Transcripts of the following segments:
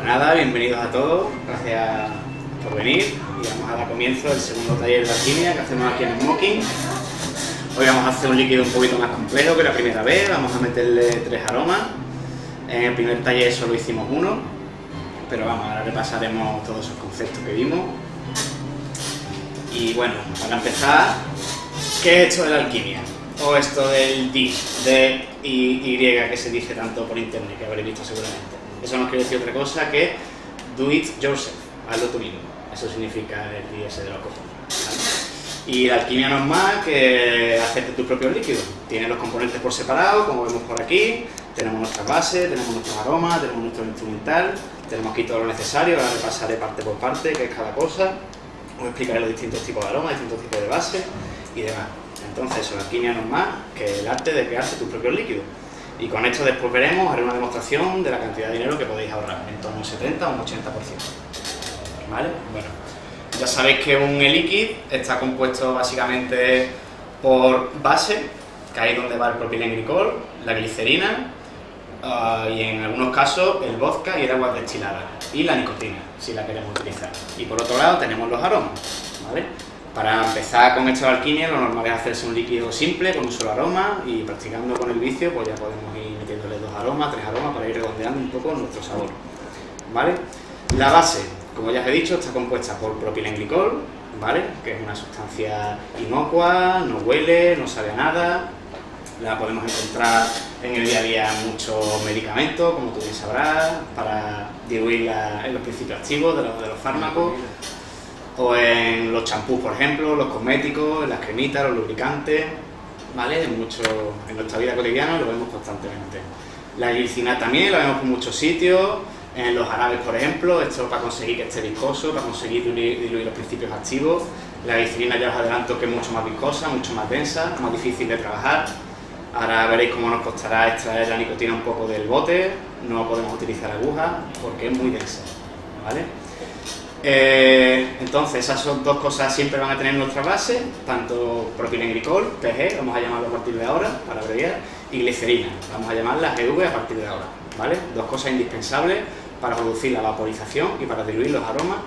Pues nada, bienvenidos a todos, gracias por venir y vamos a dar comienzo al segundo taller de alquimia que hacemos aquí en Smoking. Hoy vamos a hacer un líquido un poquito más complejo que la primera vez, vamos a meterle 3 aromas. En el primer taller solo hicimos uno, pero vamos, ahora repasaremos todos esos conceptos que vimos. Y bueno, para empezar, ¿qué es esto de la alquimia? O esto del D-Y que se dice tanto por internet, que habréis visto seguramente. Eso no quiere decir otra cosa que do it yourself, hazlo tú mismo. Eso significa el D ese de los cojones, ¿vale? Y la alquimia no es más que hacerte tus propios líquidos. Tienes los componentes por separado, como vemos por aquí. Tenemos nuestras bases, tenemos nuestros aromas, tenemos nuestro instrumental, tenemos aquí todo lo necesario. Ahora repasaré parte por parte qué es cada cosa. Os explicaré los distintos tipos de aromas, distintos tipos de bases y demás. Entonces, la alquimia no es más que el arte de crearse tus propios líquidos. Y con esto después veremos, haré una demostración de la cantidad de dinero que podéis ahorrar, en torno a un 70 o un 80%. ¿Vale? Bueno, ya sabéis que un e-liquid está compuesto básicamente por base, que ahí es donde va el propilenglicol, la glicerina, y en algunos casos el vodka y el agua destilada, y la nicotina, si la queremos utilizar. Y por otro lado tenemos los aromas, ¿vale? Para empezar con esta alquimia lo normal es hacerse un líquido simple con un solo aroma y practicando con el vicio pues ya podemos ir metiéndole 2 aromas, 3 aromas para ir redondeando un poco nuestro sabor, ¿vale? La base, como ya os he dicho, está compuesta por propilenglicol, ¿vale? Que es una sustancia inocua, no huele, no sabe a nada. La podemos encontrar en el día a día en muchos medicamentos, como tú bien sabrás, para diluir en los principios activos de los fármacos, o en los champús, por ejemplo, los cosméticos, en las cremitas, los lubricantes, ¿vale? En nuestra vida cotidiana lo vemos constantemente. La glicina también la vemos por muchos sitios, en los jarabes, por ejemplo, esto para conseguir que esté viscoso, para conseguir diluir los principios activos. La glicerina ya os adelanto que es mucho más viscosa, mucho más densa, más difícil de trabajar. Ahora veréis cómo nos costará extraer la nicotina un poco del bote, no podemos utilizar agujas porque es muy densa, ¿vale? Entonces esas son dos cosas siempre van a tener nuestra base, tanto propilenglicol, PG, vamos a llamarlo a partir de ahora, para abreviar, y glicerina, vamos a llamarla GV a partir de ahora, ¿vale? Dos cosas indispensables para producir la vaporización y para diluir los aromas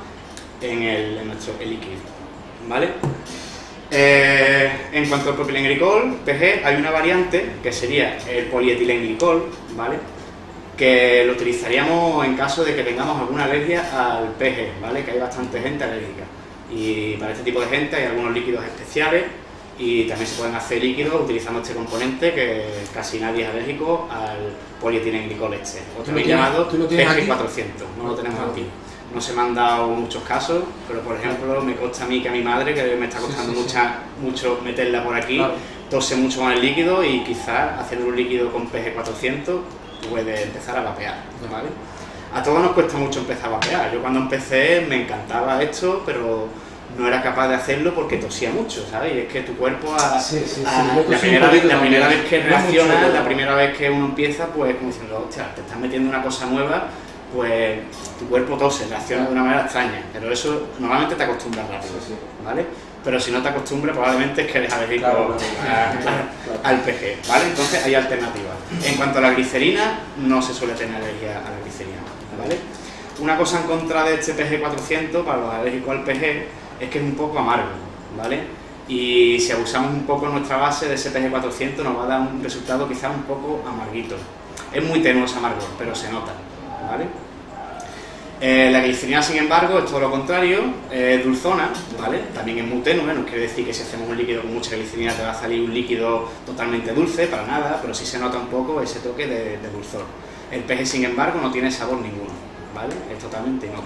en nuestro líquido, ¿vale? En cuanto al propilenglicol, PG, hay una variante que sería el polietilenglicol, ¿vale? Que lo utilizaríamos en caso de que tengamos alguna alergia al PG, ¿vale? Que hay bastante gente alérgica. Y para este tipo de gente hay algunos líquidos especiales y también se pueden hacer líquidos utilizando este componente que casi nadie es alérgico al polietilenglicol este. O también llamado PG400, no lo tenemos aquí. No se me han dado muchos casos, pero por ejemplo me consta a mí que a mi madre, que me está costando mucho meterla por aquí, tose mucho con el líquido y quizás haciendo un líquido con PG400 puede empezar a vapear, ¿vale? A todos nos cuesta mucho empezar a vapear. Yo cuando empecé me encantaba esto, pero no era capaz de hacerlo porque tosía mucho, ¿sabes? Y es que tu cuerpo la primera vez que reacciona, la primera vez que uno empieza, pues como diciendo, hostia, te estás metiendo una cosa nueva, pues tu cuerpo tose, reacciona de una manera extraña, pero eso normalmente te acostumbras rápido, ¿vale? Pero si no te acostumbras probablemente es que eres alérgico al PG, ¿vale? Entonces hay alternativas. En cuanto a la glicerina, no se suele tener alergia a la glicerina, ¿vale? Una cosa en contra de este PG400 para los alérgicos al PG es que es un poco amargo, ¿vale? Y si abusamos un poco en nuestra base de ese PG400 nos va a dar un resultado quizás un poco amarguito. Es muy tenue ese amargor, pero se nota, ¿vale? La glicerina, sin embargo, es todo lo contrario, es dulzona, ¿vale? También es muy tenue, no quiere decir que si hacemos un líquido con mucha glicerina te va a salir un líquido totalmente dulce, para nada, pero sí se nota un poco ese toque de dulzor. El PG, sin embargo, no tiene sabor ninguno, ¿vale? Es totalmente inocuo.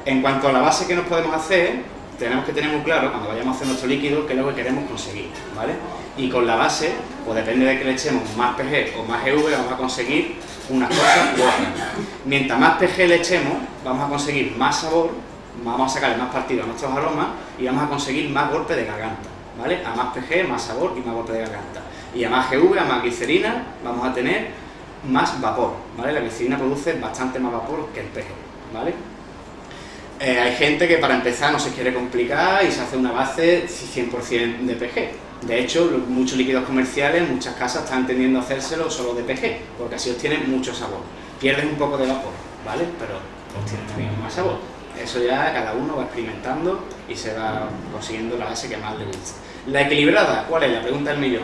En cuanto a la base que nos podemos hacer, tenemos que tener muy claro, cuando vayamos a hacer nuestro líquido, qué es lo que queremos conseguir, ¿vale? Y con la base, pues depende de que le echemos más PG o más EV, vamos a conseguir unas cosas u otras. Mientras más PG le echemos, vamos a conseguir más sabor, vamos a sacarle más partido a nuestros aromas y vamos a conseguir más golpe de garganta, ¿vale? A más PG, más sabor y más golpe de garganta. Y a más GV, a más glicerina, vamos a tener más vapor, ¿vale? La glicerina produce bastante más vapor que el PG, ¿vale? Hay gente que para empezar no se quiere complicar y se hace una base 100% de PG. De hecho, muchos líquidos comerciales, muchas casas están tendiendo a hacérselo solo de PG, porque así obtienen mucho sabor. Pierdes un poco de vapor, ¿vale? Pero obtiene también más sabor. Eso ya cada uno va experimentando y se va consiguiendo la base que más le gusta. La equilibrada, ¿cuál es? La pregunta del millón.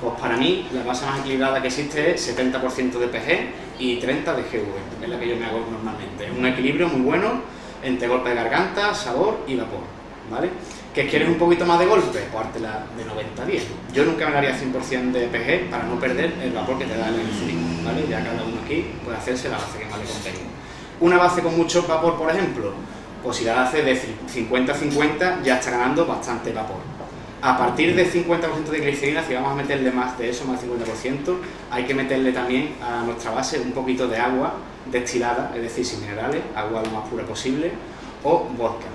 Pues para mí la base más equilibrada que existe es 70% de PG y 30% de GV, es la que yo me hago normalmente. Es un equilibrio muy bueno entre golpe de garganta, sabor y vapor, ¿vale? ¿Que quieres un poquito más de golpe? Pues hártela de 90-10. Yo nunca me haría 100% de PG para no perder el vapor que te da el glicerina, ¿vale? Ya cada uno aquí puede hacerse la base que más le convenga. Una base con mucho vapor, por ejemplo, pues si la hace de 50-50 ya está ganando bastante vapor. A partir del 50% de glicerina, si vamos a meterle más de eso, más del 50%, hay que meterle también a nuestra base un poquito de agua destilada, es decir, sin minerales, agua lo más pura posible, o vodka,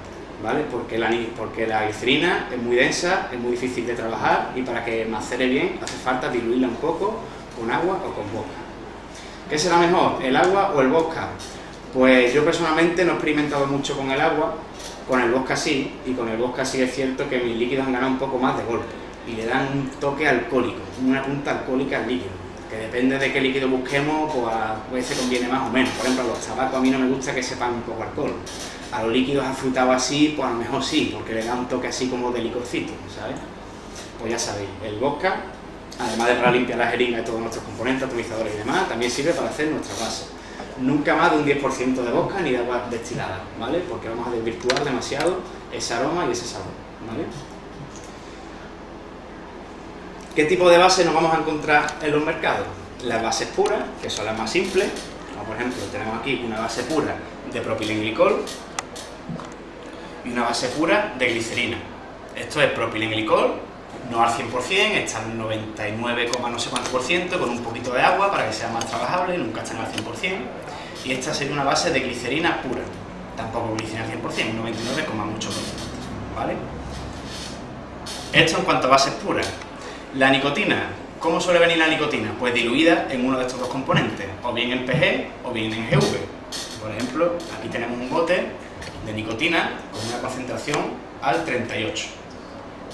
¿vale? Porque la glicerina es muy densa, es muy difícil de trabajar y para que macere bien hace falta diluirla un poco con agua o con vodka. ¿Qué será mejor, el agua o el vodka? Pues yo personalmente no he experimentado mucho con el agua, con el vodka sí, y con el vodka sí es cierto que mis líquidos han ganado un poco más de golpe y le dan un toque alcohólico, una punta alcohólica al líquido, que depende de qué líquido busquemos, pues a veces conviene más o menos. Por ejemplo, a los tabacos a mí no me gusta que sepan un poco alcohol. A los líquidos afrutados así, pues a lo mejor sí, porque le da un toque así como de licorcito, ¿sabes? Pues ya sabéis, el vodka, además de para limpiar la jeringa y todos nuestros componentes, atomizadores y demás, también sirve para hacer nuestra base. Nunca más de un 10% de vodka ni de agua destilada, ¿vale? Porque vamos a desvirtuar demasiado ese aroma y ese sabor, ¿vale? ¿Qué tipo de base nos vamos a encontrar en los mercados? Las bases puras, que son las más simples, como por ejemplo tenemos aquí una base pura de propilenglicol y una base pura de glicerina. Esto es propilenglicol, no al 100%, está al 99, no sé cuánto por ciento, con un poquito de agua para que sea más trabajable, nunca están al 100%. Y esta sería una base de glicerina pura, tampoco glicerina al 100%, un 99, mucho por ciento, ¿vale? Esto en cuanto a bases puras. La nicotina, ¿cómo suele venir la nicotina? Pues diluida en uno de estos dos componentes, o bien en PG o bien en GV. Por ejemplo, aquí tenemos un bote de nicotina con una concentración al 38.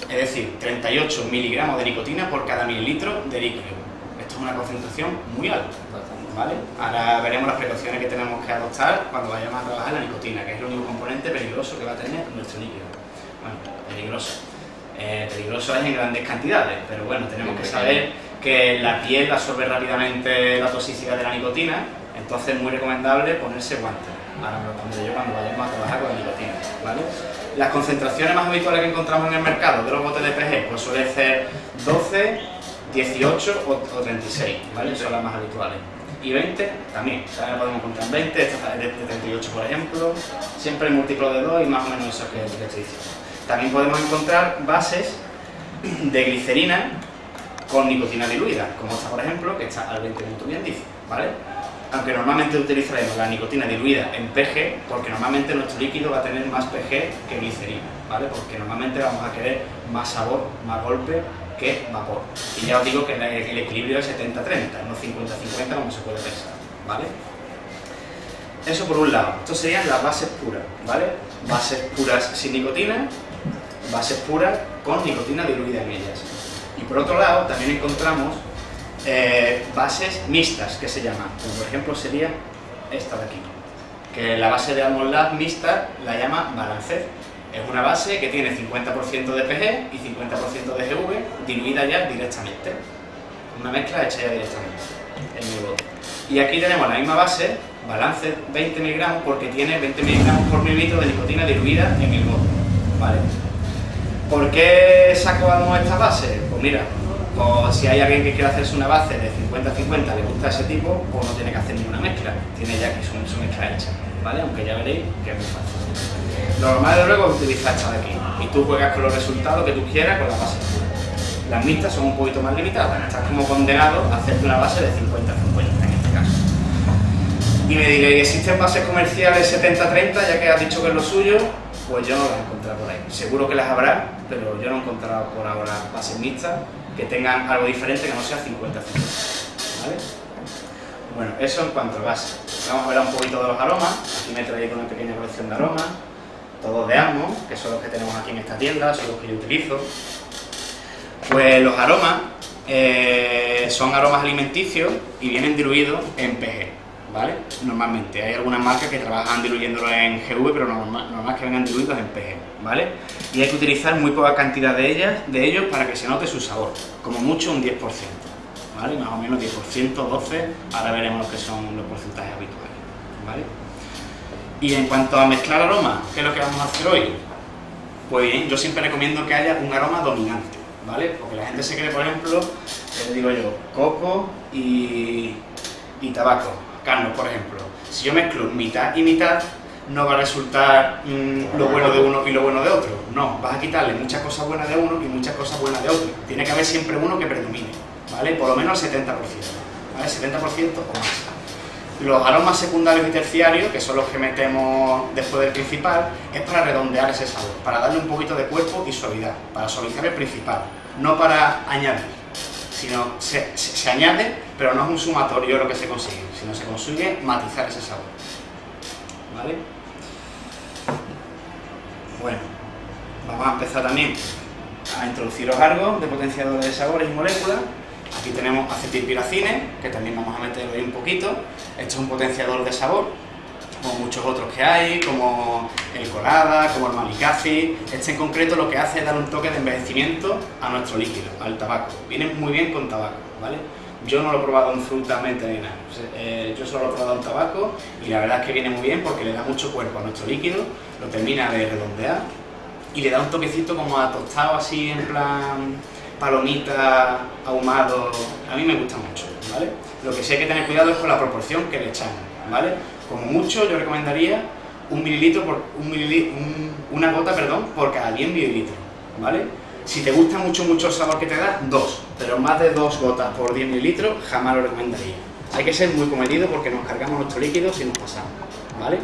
Es decir, 38 miligramos de nicotina por cada mililitro de líquido. Esto es una concentración muy alta, ¿vale? Ahora veremos las precauciones que tenemos que adoptar cuando vayamos a trabajar la nicotina, que es el único componente peligroso que va a tener nuestro líquido. Bueno, peligroso. Peligroso es en grandes cantidades, pero bueno, tenemos que saber que la piel absorbe rápidamente la toxicidad de la nicotina, entonces es muy recomendable ponerse guantes. Ahora me lo pondré yo cuando vayamos a trabajar con la nicotina, ¿vale? Las concentraciones más habituales que encontramos en el mercado de los botes de PG, pues suele ser 12, 18 o 36, ¿vale? Son las más habituales. Y 20 también, también podemos encontrar en 20, esta es de 38 por ejemplo, siempre en múltiplo de 2 y más o menos eso que estoy diciendo. También podemos encontrar bases de glicerina con nicotina diluida, como esta por ejemplo, que está al 20 minutos bien dice, ¿vale? Aunque normalmente utilizaremos la nicotina diluida en PG, porque normalmente nuestro líquido va a tener más PG que glicerina, ¿vale? Porque normalmente vamos a querer más sabor, más golpe que vapor. Y ya os digo que el equilibrio es 70-30, no 50-50 como se puede pensar, ¿vale? Eso por un lado. Esto serían las bases puras, ¿vale? Bases puras sin nicotina, bases puras con nicotina diluida en ellas. Y por otro lado también encontramos bases mixtas, que se llaman, como por ejemplo sería esta de aquí, que la base de Almond Lab mixta la llama Balanced. Es una base que tiene 50% de PG y 50% de GV diluida ya directamente, una mezcla hecha ya directamente en el bote. Y aquí tenemos la misma base, Balanced 20 miligramos, porque tiene 20 miligramos por mililitro de nicotina diluida en el bote, ¿vale? ¿Por qué sacamos esta base? Pues mira, pues si hay alguien que quiere hacerse una base de 50-50, le gusta ese tipo, pues no tiene que hacer ninguna mezcla, tiene ya aquí su mezcla hecha, ¿vale? Aunque ya veréis que es muy fácil. Lo normal de luego es utilizar esta de aquí, y tú juegas con los resultados que tú quieras con la base pura. Las mixtas son un poquito más limitadas, estás como condenado a hacerte una base de 50-50 en este caso. Y me diréis, ¿existen bases comerciales 70-30, ya que has dicho que es lo suyo? Pues yo no las he encontrado por ahí. Seguro que las habrá, pero yo no he encontrado por ahora bases mixtas que tengan algo diferente que no sea 50-50, ¿vale? Bueno, eso en cuanto a base. Vamos a ver un poquito de los aromas. Aquí me he traído una pequeña colección de aromas, todos de Almond, que son los que tenemos aquí en esta tienda, son los que yo utilizo. Pues los aromas son aromas alimenticios y vienen diluidos en PG, ¿vale? Normalmente, hay algunas marcas que trabajan diluyéndolo en GV, pero normal que vengan diluidos en PG, ¿vale? Y hay que utilizar muy poca cantidad de ellos para que se note su sabor, como mucho un 10%, ¿vale? Más o menos 10%, 12%, ahora veremos lo que son los porcentajes habituales, ¿vale? Y en cuanto a mezclar aromas, ¿qué es lo que vamos a hacer hoy? Pues bien, yo siempre recomiendo que haya un aroma dominante, ¿vale? Porque la gente se cree, por ejemplo, les digo yo, coco y tabaco, carnos, por ejemplo. Si yo mezclo mitad y mitad, no va a resultar lo bueno de uno y lo bueno de otro. No, vas a quitarle muchas cosas buenas de uno y muchas cosas buenas de otro. Tiene que haber siempre uno que predomine, ¿vale? Por lo menos el 70%, ¿vale? 70% o más. Los aromas secundarios y terciarios, que son los que metemos después del principal, es para redondear ese sabor, para darle un poquito de cuerpo y suavidad, para suavizar el principal, no para añadir, sino se añade, pero no es un sumatorio lo que se consigue, sino se consigue matizar ese sabor, ¿vale? Bueno, vamos a empezar también a introducir los cargos de potenciadores de sabores y moléculas. Aquí tenemos acetilpiracines, que también vamos a meter ahí un poquito. Esto es un potenciador de sabor, como muchos otros que hay, como el colada, como el malicacid. Este en concreto lo que hace es dar un toque de envejecimiento a nuestro líquido, al tabaco. Viene muy bien con tabaco, ¿vale? Yo no lo he probado en fruta, menta ni nada. Yo solo lo he probado en tabaco y la verdad es que viene muy bien porque le da mucho cuerpo a nuestro líquido, lo termina de redondear y le da un toquecito como a tostado así en plan palomita, ahumado. A mí me gusta mucho, ¿vale? Lo que sí hay que tener cuidado es con la proporción que le echamos, ¿vale? Como mucho yo recomendaría una gota, por cada 10 mililitros, ¿vale? Si te gusta mucho el sabor que te da, 2, pero más de 2 gotas por 10 mililitros jamás lo recomendaría. Hay que ser muy comedido porque nos cargamos nuestro líquido si nos pasamos, ¿vale?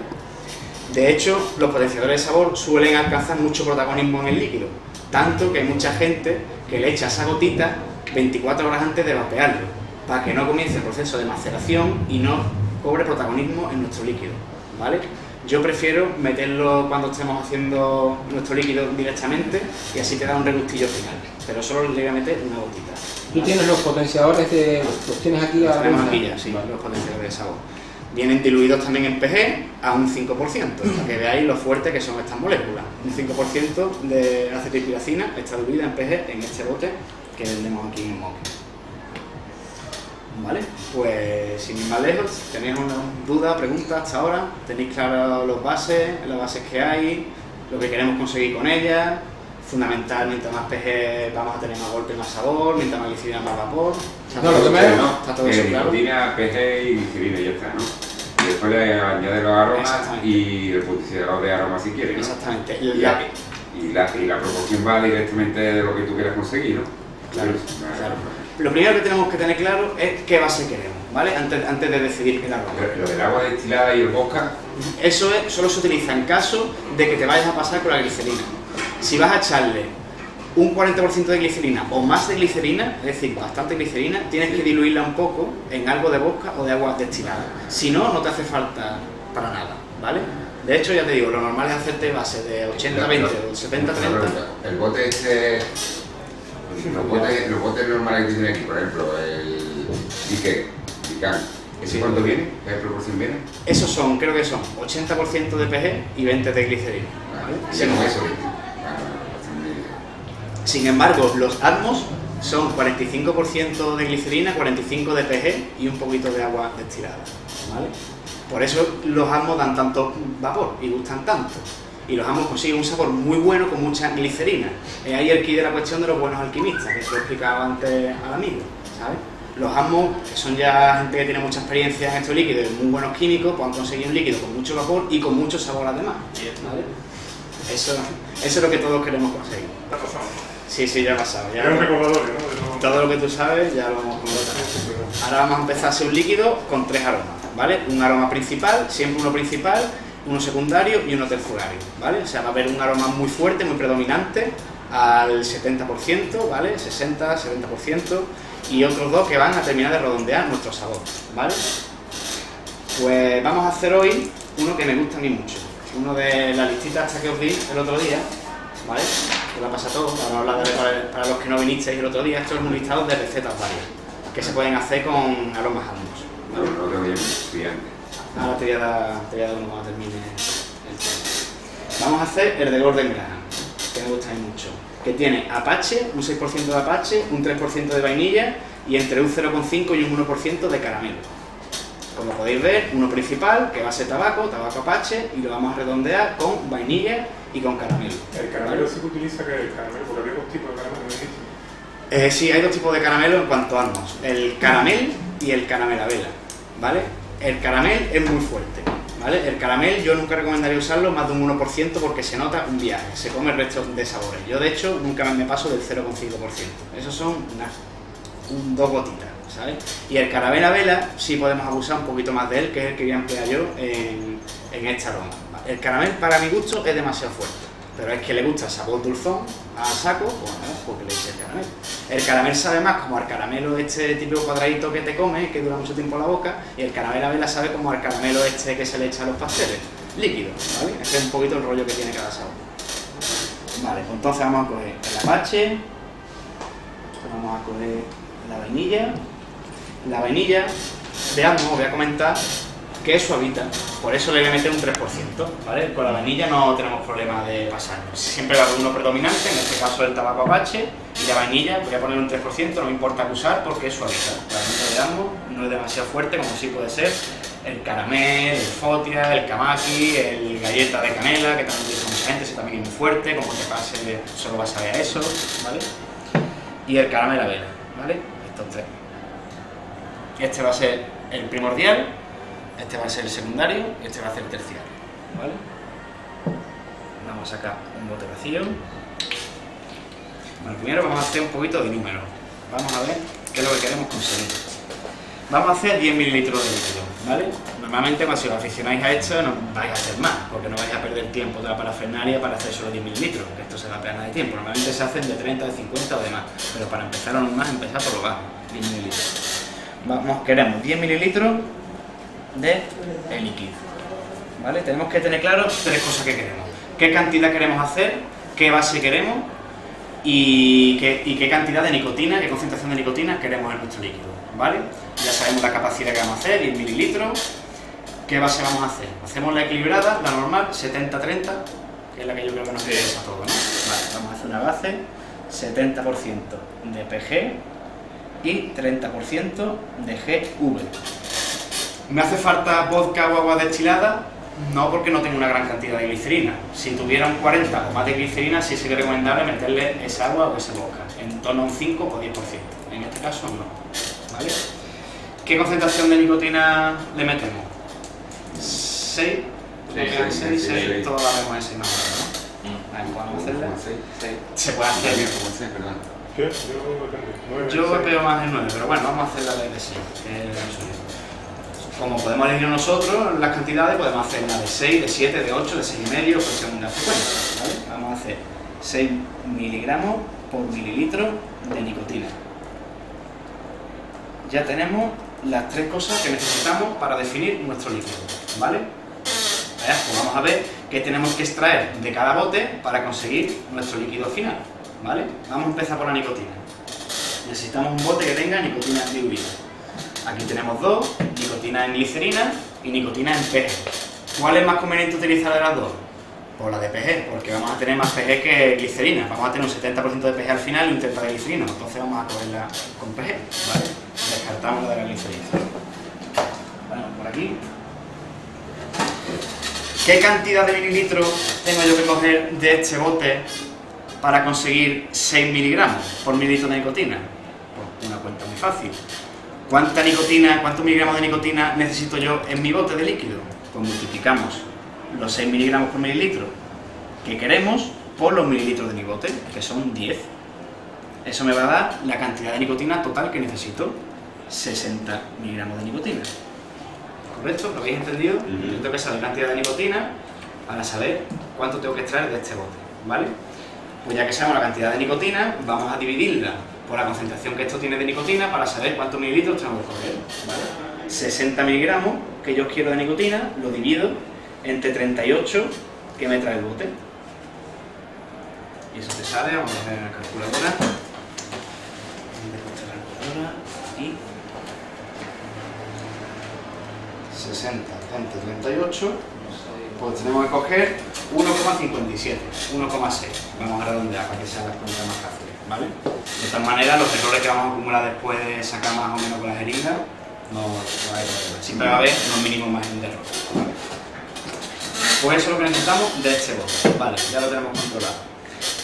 De hecho, los potenciadores de sabor suelen alcanzar mucho protagonismo en el líquido, tanto que hay mucha gente que le echa esa gotita 24 horas antes de vapearlo, para que no comience el proceso de maceración y no cobre protagonismo en nuestro líquido, ¿vale? Yo prefiero meterlo cuando estemos haciendo nuestro líquido directamente y así te da un regustillo final, pero solo le voy a meter una gotita, ¿vale? ¿Tú tienes los potenciadores los tienes aquí? Los tenemos aquí ya, sí, vale. Los potenciadores de sabor. Vienen diluidos también en PG a un 5%, para que veáis lo fuerte que son estas moléculas. Un 5% de acetilpiracina está diluida en PG en este bote que vendemos aquí en Moque. Vale, pues sin ir más lejos, ¿tenéis una duda, pregunta hasta ahora? ¿Tenéis claras las bases que hay, lo que queremos conseguir con ellas? Fundamental, mientras más PG vamos a tener más golpe y más sabor, mientras más glicerina más vapor. No, lo que me está todo eso claro. Nicotina, PG y glicerina y ya está, ¿no? Y después le añade los aromas y el potenciador de aromas si quieres, ¿no? Exactamente. Y la proporción va directamente de lo que tú quieras conseguir, ¿no? Claro, claro. Lo primero que tenemos que tener claro es qué base queremos, ¿vale? Antes de decidir el aroma. Lo del agua destilada y el vodka. Eso solo se utiliza en caso de que te vayas a pasar con la glicerina. Si vas a echarle un 40% de glicerina o más de glicerina, es decir, bastante glicerina, tienes que diluirla un poco en algo de vodka o de agua destilada. Si no, no te hace falta para nada, ¿vale? De hecho, ya te digo, lo normal es hacerte base de 80-20 o 70-30. El bote ese... Los botes normales que tienen aquí, por ejemplo, el Dican, ¿ese cuánto viene? ¿Qué proporción viene? Esos son, creo que son 80% de PG y 20% de glicerina. Vale, Sí, con eso. Sin embargo, los Atmos son 45% de glicerina, 45% de PG y un poquito de agua destilada, ¿vale? Por eso los Atmos dan tanto vapor y gustan tanto. Y los Atmos consiguen un sabor muy bueno con mucha glicerina. Es ahí el quid de la cuestión de los buenos alquimistas, que se lo explicaba antes al amigo, ¿sabes? Los Atmos, que son ya gente que tiene mucha experiencia en estos líquidos, muy buenos químicos, pues han conseguido un líquido con mucho vapor y con mucho sabor además, ¿vale? Eso es lo que todos queremos conseguir. ¿Te ha pasado? Sí, ya ha pasado. Ya Era un recordatorio, ¿no? todo lo que tú sabes ya lo hemos comentado. Ahora vamos a empezar a hacer un líquido con 3 aromas, ¿vale? Un aroma principal, siempre uno principal, uno secundario y uno terciario, ¿vale? O sea, va a haber un aroma muy fuerte, muy predominante, al 70%, ¿vale? 60-70%, y otros 2 que van a terminar de redondear nuestro sabor, ¿vale? Pues vamos a hacer hoy uno que me gusta a mí mucho, uno de la listita esta que os di el otro día, ¿vale? Que la pasa todo, para hablar para los que no vinisteis el otro día. Esto es un listado de recetas varias que se pueden hacer con aromas Atmos, No, no tengo ya estudiante. Ahora te voy a dar uno cuando termine el tema. Vamos a hacer el de Gordon Graham, que me gusta a mí mucho. Que tiene Apache, un 6% de Apache, un 3% de vainilla y entre un 0,5 y un 1% de caramelo. Como podéis ver, uno principal, que va a ser tabaco Apache, y lo vamos a redondear con vainilla y con caramelo. ¿El caramelo sí que utiliza que el caramelo? Porque había dos tipos de caramelo, ¿me dijiste? Sí, hay dos tipos de caramelo en cuanto a ambos. El caramel y el caramelavela, ¿vale? El caramel es muy fuerte, ¿vale? El caramel yo nunca recomendaría usarlo más de un 1% porque se nota un viaje, se come el resto de sabores. Yo de hecho nunca me paso del 0,5%. Esos son dos gotitas, ¿sabes? Y el caramelavela sí podemos abusar un poquito más de él, que es el que voy a emplear yo en este aroma. El caramel para mi gusto es demasiado fuerte, pero es que le gusta sabor dulzón a saco, pues nada, porque le eche el caramel. El caramel sabe más como al caramelo este típico cuadradito que te comes, que dura mucho tiempo en la boca, y el caramelavela sabe como al caramelo este que se le echa a los pasteles, líquido, ¿vale? Este es un poquito el rollo que tiene cada sabor. Vale, pues entonces vamos a coger el Apache, vamos a coger la vainilla. La vainilla, veamos, os voy a comentar que es suavita, por eso le voy a meter un 3%, ¿vale? Con la vainilla no tenemos problema de pasarnos. Siempre va a haber uno predominante, en este caso el tabaco Apache, y la vainilla voy a poner un 3%, no me importa abusar porque es suavita. La vainilla de ambos no es demasiado fuerte como sí puede ser el caramel, el fotia, el kamaki, el galleta de canela, que también utiliza mucha gente, ese también es muy fuerte, como te pase solo vas a ver a eso, ¿vale? Y el caramelavela, ¿vale? Estos tres. Este va a ser el primordial, este va a ser el secundario y este va a ser el terciario, ¿vale? Vamos a sacar un bote vacío. Bueno, primero vamos a hacer un poquito de número. Vamos a ver qué es lo que queremos conseguir. Vamos a hacer 10 mililitros de líquido, ¿vale? Normalmente cuando si os aficionáis a esto no vais a hacer más, porque no vais a perder tiempo de la parafernalia para hacer solo 10 mililitros, que esto se da pena de tiempo. Normalmente se hacen de 30, de 50 o de más, pero para empezar aún más, empezar por lo bajo, 10 mililitros. Queremos 10 mililitros de líquido, ¿vale? Tenemos que tener claro tres cosas que queremos: qué cantidad queremos hacer, qué base queremos y qué cantidad de nicotina, qué concentración de nicotina queremos en nuestro líquido, ¿vale? Ya sabemos la capacidad que vamos a hacer, 10 mililitros. ¿Qué base vamos a hacer? Hacemos la equilibrada, la normal, 70-30, que es la que yo creo que nos interesa a todos, ¿no? Vale, vamos a hacer una base 70% de PG y 30% de GV. ¿Me hace falta vodka o agua destilada? No, porque no tengo una gran cantidad de glicerina. Si tuviera un 40 o más de glicerina, sí sería recomendable meterle esa agua o ese vodka, en torno a un 5 o 10%. En este caso no, ¿vale? ¿Qué concentración de nicotina le metemos? 6, 6, todos la vemos en 6 más o menos, ¿no? Ahí podemos hacerla. 6. Se puede hacer. ¿Qué? Yo veo más en 9, pero bueno, vamos a hacer la de 6. Como podemos elegir nosotros las cantidades, podemos hacer la de 6, de 7, de 8, de 6,5, cuestión de la frecuencia, ¿vale? Vamos a hacer 6 miligramos por mililitro de nicotina. Ya tenemos las tres cosas que necesitamos para definir nuestro líquido, ¿vale? Pues vamos a ver qué tenemos que extraer de cada bote para conseguir nuestro líquido final, ¿vale? Vamos a empezar por la nicotina. Necesitamos un bote que tenga nicotina diluida. Aquí tenemos dos, nicotina en glicerina y nicotina en PG. ¿Cuál es más conveniente utilizar de las dos? Pues la de PG, porque vamos a tener más PG que glicerina. Vamos a tener un 70% de PG al final y un 30% de glicerina, entonces vamos a cogerla con PG, ¿vale? Descartamos la de la glicerina. Bueno, por aquí. ¿Qué cantidad de mililitros tengo yo que coger de este bote para conseguir 6 miligramos por mililitro de nicotina? Pues una cuenta muy fácil. ¿Cuántos miligramos de nicotina necesito yo en mi bote de líquido? Pues multiplicamos los 6 miligramos por mililitro que queremos por los mililitros de mi bote, que son 10. Eso me va a dar la cantidad de nicotina total que necesito, 60 miligramos de nicotina. ¿Correcto? ¿Lo habéis entendido? Yo tengo que saber la cantidad de nicotina para saber cuánto tengo que extraer de este bote, ¿vale? Pues ya que sabemos la cantidad de nicotina, vamos a dividirla por la concentración que esto tiene de nicotina para saber cuántos mililitros tengo que coger, ¿vale? 60 miligramos que yo quiero de nicotina, lo divido entre 38 que me trae el bote. Y eso te sale, vamos a ver en la calculadora. Y 60 entre 38, pues tenemos que coger 1,57, 1,6. Vamos a redondear para que sean las cuentas más fáciles, ¿vale? De tal manera, los errores que vamos a acumular después de sacar más o menos con la jeringa, no va a haber problema. Siempre va a haber unos mínimos margen de error, ¿vale? Pues eso es lo que necesitamos de este bote, vale, ya lo tenemos controlado.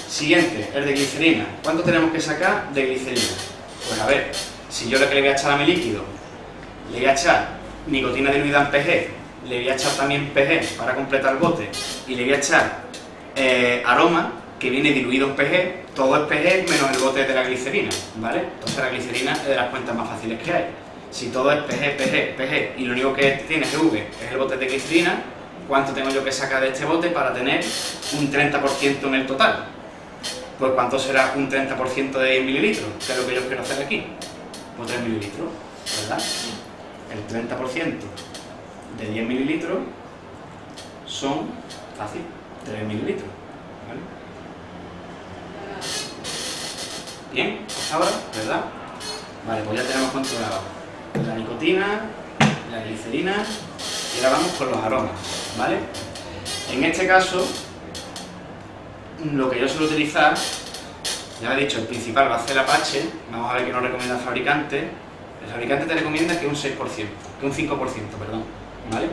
Siguiente, el de glicerina. ¿Cuánto tenemos que sacar de glicerina? Pues a ver, si yo lo que le voy a echar a mi líquido, le voy a echar nicotina diluida en PG, le voy a echar también PG para completar el bote y le voy a echar aroma que viene diluido en PG, todo es PG menos el bote de la glicerina, ¿vale? Entonces la glicerina es de las cuentas más fáciles que hay. Si todo es PG, PG, PG y lo único que tiene GV es el bote de glicerina, ¿cuánto tengo yo que sacar de este bote para tener un 30% en el total? Pues ¿cuánto será un 30% de 10 mililitros? Que es lo que yo quiero hacer aquí. Pues 3 mililitros, ¿verdad? El 30% de 10 mililitros son, fácil, 3 mililitros, ¿vale? Bien, hasta ahora, ¿verdad? Vale, pues ya tenemos controlado la nicotina, la glicerina y ahora vamos con los aromas, ¿vale? En este caso, lo que yo suelo utilizar, ya he dicho, el principal va a ser el Apache. Vamos a ver qué nos recomienda el fabricante. El fabricante te recomienda que un 6%, que un 5%, perdón, ¿vale?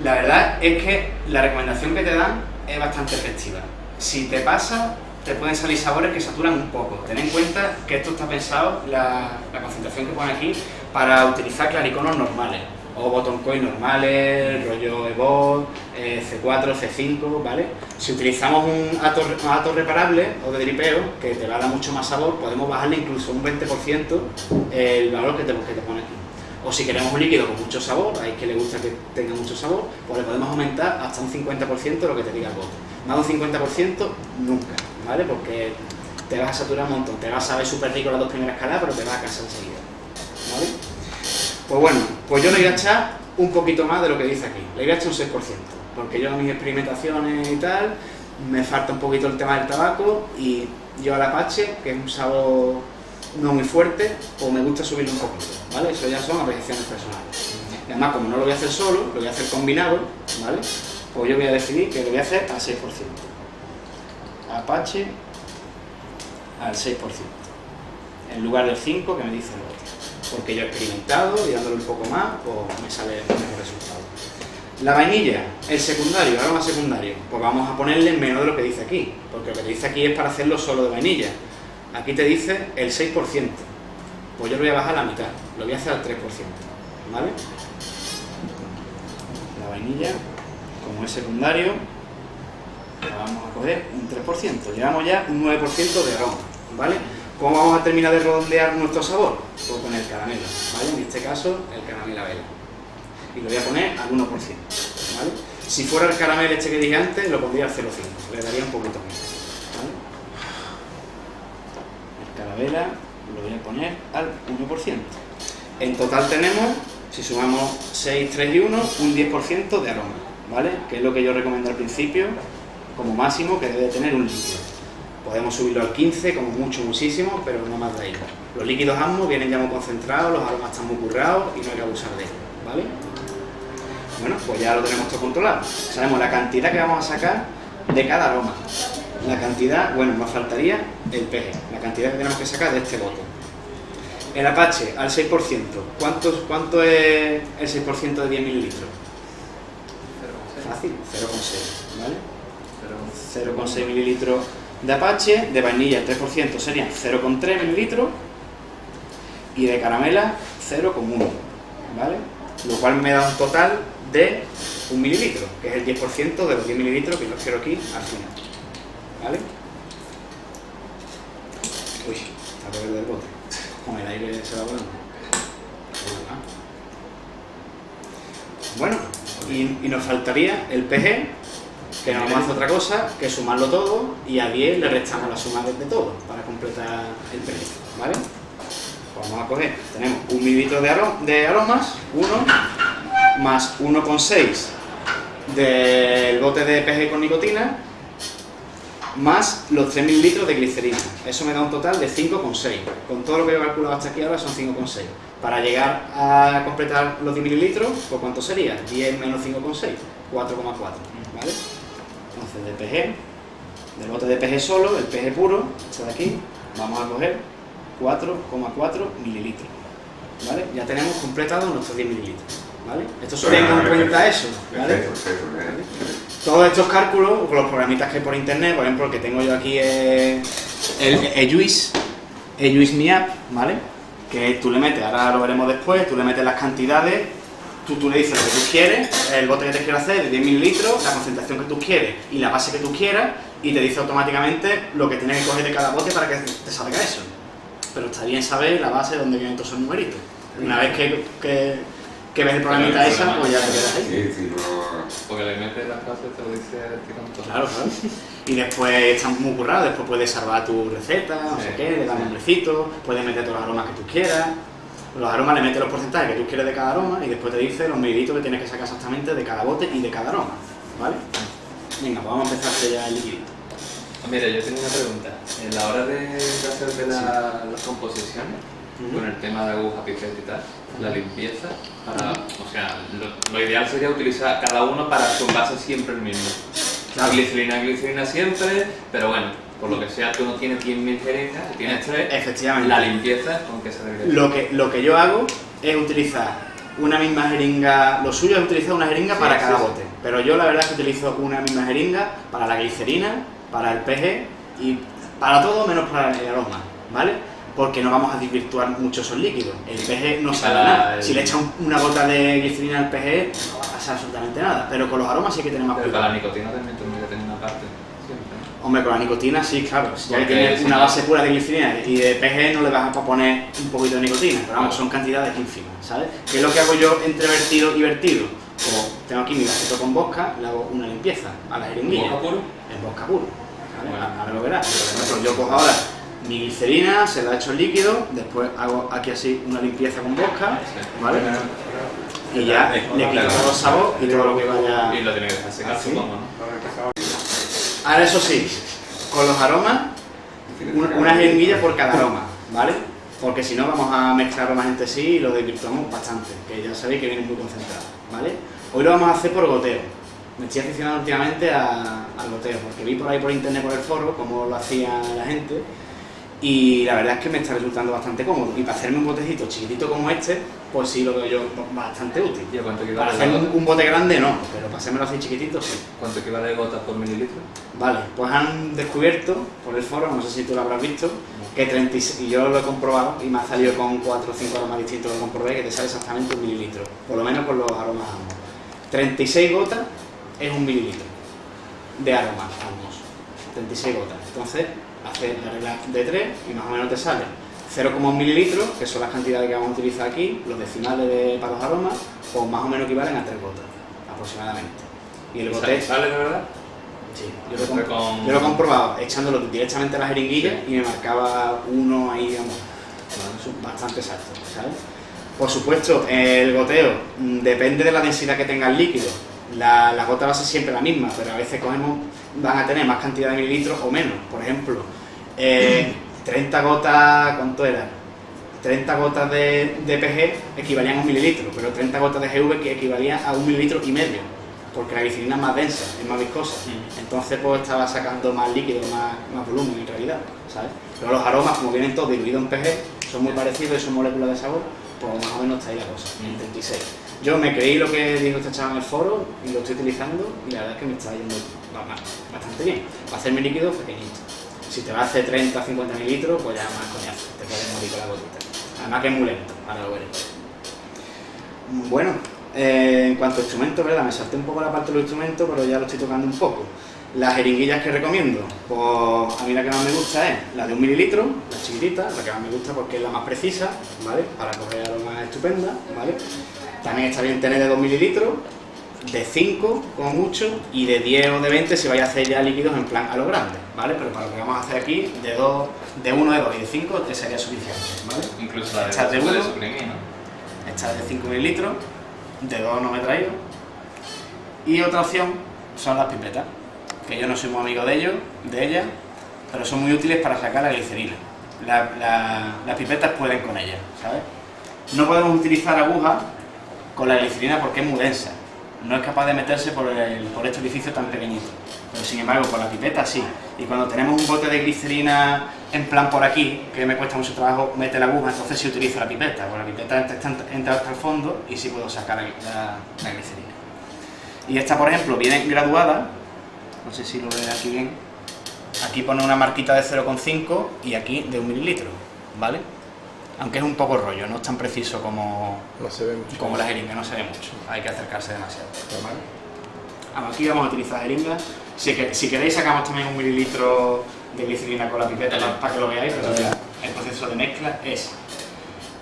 La verdad es que la recomendación que te dan es bastante efectiva. Si te pasa, te pueden salir sabores que saturan un poco. Ten en cuenta que esto está pensado, la concentración que pone aquí, para utilizar clariconos normales, o bottom coil normales, rollo EVOL, C4, C5, ¿vale? Si utilizamos un ato reparable o de dripeo, que te va a dar mucho más sabor, podemos bajarle incluso un 20% el valor que te pone aquí. O si queremos un líquido con mucho sabor, a que le gusta que tenga mucho sabor, pues le podemos aumentar hasta un 50% lo que te diga el bote. Más de un 50% nunca, ¿vale? Porque te vas a saturar un montón, te vas a saber súper rico las dos primeras caladas, pero te vas a cansar enseguida, ¿vale? Pues bueno, pues yo le voy a echar un poquito más de lo que dice aquí, le voy a echar un 6%, porque yo en mis experimentaciones y tal, me falta un poquito el tema del tabaco y yo al Apache, que es un sabor no muy fuerte, pues me gusta subirlo un poquito, ¿vale? Eso ya son apreciaciones personales. Y además, como no lo voy a hacer solo, lo voy a hacer combinado, ¿vale? Pues yo voy a decidir que lo voy a hacer al 6%. Apache al 6%, en lugar del 5% que me dice el otro. Porque yo he experimentado y dándole un poco más, pues me sale el mejor resultado. La vainilla, el secundario, el aroma secundario, pues vamos a ponerle menos de lo que dice aquí, porque lo que dice aquí es para hacerlo solo de vainilla. Aquí te dice el 6%, pues yo lo voy a bajar a la mitad, lo voy a hacer al 3%, ¿vale? La vainilla, como es secundario, la vamos a coger un 3%, llevamos ya un 9% de aroma, ¿vale? ¿Cómo vamos a terminar de redondear nuestro sabor? Pues con el caramelo, ¿vale? En este caso, el caramelo vela. Y lo voy a poner al 1%, ¿vale? Si fuera el caramelo este que dije antes, lo pondría al 0,5, le daría un poquito más, ¿vale? El caramelo lo voy a poner al 1%. En total tenemos, si sumamos 6, 3 y 1, un 10% de aroma, ¿vale? Que es lo que yo recomiendo al principio, como máximo que debe tener un líquido. Podemos subirlo al 15, como mucho, muchísimo, pero no más de ahí. Los líquidos AMMO vienen ya muy concentrados, los aromas están muy currados y no hay que abusar de ellos, ¿vale? Bueno, pues ya lo tenemos todo controlado. Sabemos la cantidad que vamos a sacar de cada aroma. La cantidad, bueno, nos faltaría el pH, la cantidad que tenemos que sacar de este bote. El Apache al 6%, ¿cuánto es el 6% de 10 mililitros? Fácil, 0,6, ¿vale? 0,6 mililitros de Apache, de vainilla el 3% serían 0,3 mililitros y de caramela 0,1, ¿vale? Lo cual me da un total de 1 mililitro, que es el 10% de los 10 mililitros que los quiero aquí al final, ¿vale? Uy, está por el del bote, con el aire se va volando. Bueno, y nos faltaría el pH, que no vamos a hacer otra cosa que sumarlo todo y a 10 le restamos la suma de todo para completar el pH, ¿vale? Pues vamos a coger, tenemos 1 mililitro de aromas, 1 más 1,6 del bote de pH con nicotina más los 3 mililitros de glicerina. Eso me da un total de 5,6. Con todo lo que he calculado hasta aquí ahora son 5,6. Para llegar a completar los 10 mililitros, ¿por cuánto sería? 10 menos 5,6, 4,4, ¿vale? Entonces de PG, del bote de PG solo, el PG puro, este de aquí, vamos a coger 4,4 mililitros, ¿vale? Ya tenemos completado nuestros 10 mililitros, ¿vale? Esto tengan en cuenta eso, ¿vale? Todos estos cálculos, con los programitas que hay por internet, por ejemplo, el que tengo yo aquí es el eJuice Me App, ¿vale? Que tú le metes, ahora lo veremos después, tú le metes las cantidades, tú le dices lo que tú quieres, el bote que te quieres hacer de 10 mililitros, la concentración que tú quieres y la base que tú quieras, y te dice automáticamente lo que tienes que coger de cada bote para que te salga eso. Pero está bien saber la base de dónde vienen todos esos numeritos. Una vez que ves el programita esa, pues ya te quedas ahí. Sí, no... Porque le metes las frases te lo dice tirando todo. Claro, claro. Y después está muy currado, después puedes salvar tu receta, no sé qué, le das nombrecito, puedes meter todos los aromas que tú quieras. Los aromas le metes los porcentajes que tú quieres de cada aroma y después te dice los mililitros que tienes que sacar exactamente de cada bote y de cada aroma, ¿vale? Venga, pues vamos a empezar a hacer ya el liquidito. Mira, yo tengo una pregunta. En la hora de hacer las composiciones, con el tema de aguja, pipeta y tal, la limpieza, o sea, lo ideal sería utilizar cada uno para su envase siempre el mismo. Claro. Glicerina siempre, pero bueno, por lo que sea, tú no tienes 10.000 jeringas, tienes 3. Efectivamente. La limpieza, ¿con qué se regresa? Lo que yo hago es utilizar una misma jeringa, lo suyo es utilizar una jeringa para cada bote, pero yo la verdad es que utilizo una misma jeringa para la glicerina, para el PG y para todo menos para el aroma, ¿vale? Porque no vamos a desvirtuar mucho esos líquidos. El PG no sale nada. Si le echas una gota de glicerina al PG, no va a pasar absolutamente nada. Pero con los aromas sí que tenemos más Pero cuidado. para la nicotina también tendría que tener una parte, siempre. Hombre, con la nicotina sí, claro. Si ya Porque tienes si una no- base pura de glicerina y de PG no le vas a poner un poquito de nicotina. Pero vamos, son cantidades ínfimas, ¿sabes? ¿Qué es lo que hago yo entre vertido y vertido? Pues tengo aquí mi vasito con bosca, le hago una limpieza a la jeringuilla. ¿Bosca puro? En bosca puro. ¿Vale? Bueno. Ahora lo verás. Por ejemplo, yo cojo ahora mi glicerina, se la echo el líquido, después hago aquí así una limpieza con bosca, ¿vale? Y ya le quito todo el sabor y todo lo que vaya... Y lo tiene que dejar secar, ¿Ah, sí? supongo, ¿no? Ahora eso sí, con los aromas, una jeringuilla por cada aroma, ¿vale? Porque si no vamos a mezclar aromas entre sí y lo desvirtuamos bastante, que ya sabéis que vienen muy concentrados, ¿vale? Hoy lo vamos a hacer por goteo. Me estoy aficionando últimamente al goteo, porque vi por ahí por internet, por el foro, cómo lo hacía la gente, y la verdad es que me está resultando bastante cómodo. Y para hacerme un botecito chiquitito como este, pues sí lo veo yo bastante útil. ¿Y a cuánto Para equivale hacer la gota? un bote grande no, pero para hacérmelo así chiquitito sí. ¿Cuánto equivale gotas por mililitro? Vale, pues han descubierto por el foro, no sé si tú lo habrás visto, que 36, y yo lo he comprobado y me ha salido con 4 o 5 aromas distintos, lo comprobé, que te sale exactamente 1 mililitro, por lo menos con los aromas ambos. 36 gotas es 1 mililitro de aromas ambos, 36 gotas. Entonces, haces la regla de 3 y más o menos te sale 0,1 mililitros, que son las cantidades que vamos a utilizar aquí, los decimales para los aromas, pues más o menos equivalen a 3 gotas, aproximadamente. Y el goteo... ¿Sale de verdad? Sí, Siempre con- yo lo he comprobado echándolo directamente a la jeringuilla y me marcaba uno ahí, digamos, bastante exacto, ¿sabes? Por supuesto, el goteo depende de la densidad que tenga el líquido. La gota va a ser siempre la misma, pero a veces van a tener más cantidad de mililitros o menos. Por ejemplo, 30 gotas, ¿cuánto era? 30 gotas de PG equivalían a 1 mililitro, pero 30 gotas de GV que equivalían a 1,5 mililitros, porque la glicerina es más densa, es más viscosa. Entonces pues estaba sacando más líquido, más volumen en realidad, ¿sabes? Pero los aromas, como vienen todos diluidos en PG, son muy parecidos y son moléculas de sabor, pues más o menos está ahí la cosa, en 36. Yo me creí lo que dijo este chaval en el foro y lo estoy utilizando y la verdad es que me está yendo bastante bien. Va a hacerme líquido pequeñito. Si te va a hacer 30 o 50 mililitros, pues ya más coñazo, te puedes morir con la gotita. Además que es muy lento, ahora lo veréis. Bueno, en cuanto a instrumentos, ¿verdad? Me salté un poco la parte de los instrumentos, pero ya lo estoy tocando un poco. Las jeringuillas que recomiendo, pues a mí la que más me gusta es la de 1 mililitro, la chiquitita, la que más me gusta porque es la más precisa, ¿vale? Para coger aromas estupendas, ¿vale? También está bien tener de 2 mililitros, de 5 como mucho, y de 10 o de 20 si vais a hacer ya líquidos en plan a lo grande, ¿vale? Pero para lo que vamos a hacer aquí, de 1, de 2 y de 5 te sería suficiente, ¿vale? Incluso la de Echar de se puede uno. suprimir, ¿no? Esta es de 5 mililitros, de 2 no me he traído. Y otra opción son las pipetas, que yo no soy muy amigo de ellas, pero son muy útiles para sacar la glicerina. Las pipetas pueden con ellas, ¿sabes? No podemos utilizar agujas con la glicerina porque es muy densa, no es capaz de meterse por este orificio tan pequeñito, pero sin embargo con la pipeta sí. Y cuando tenemos un bote de glicerina en plan por aquí, que me cuesta mucho trabajo meter la aguja, entonces sí utilizo la pipeta, porque la pipeta entra hasta el fondo y sí puedo sacar la glicerina. Y esta, por ejemplo, viene graduada, no sé si lo ven aquí bien, aquí pone una marquita de 0,5 y aquí de 1 mililitro, ¿vale? Aunque es un poco rollo, no es tan preciso como, No se ve mucho. como la jeringa, no se ve mucho, hay que acercarse demasiado, ¿vale? Aquí vamos a utilizar jeringas. Si queréis sacamos también 1 mililitro de glicerina con la pipeta para que lo veáis, pero ya el proceso de mezcla es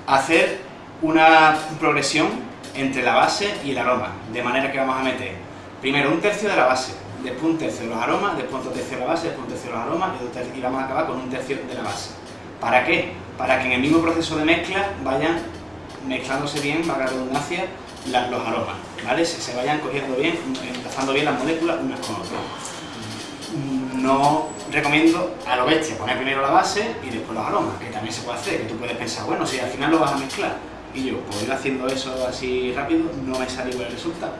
hacer una progresión entre la base y el aroma, de manera que vamos a meter primero 1/3 de la base, después 1/3 de los aromas, después 1/3 de la base, después 1/3 de los aromas y vamos a acabar con 1/3 de la base. ¿Para qué? Para que en el mismo proceso de mezcla vayan mezclándose bien, valga la redundancia, los aromas, ¿vale? Se vayan cogiendo bien, empezando bien las moléculas unas con otras. No recomiendo a lo bestia poner primero la base y después los aromas, que también se puede hacer, que tú puedes pensar, bueno, si al final lo vas a mezclar, y yo, por ir haciendo eso así rápido, no me sale igual el resultado.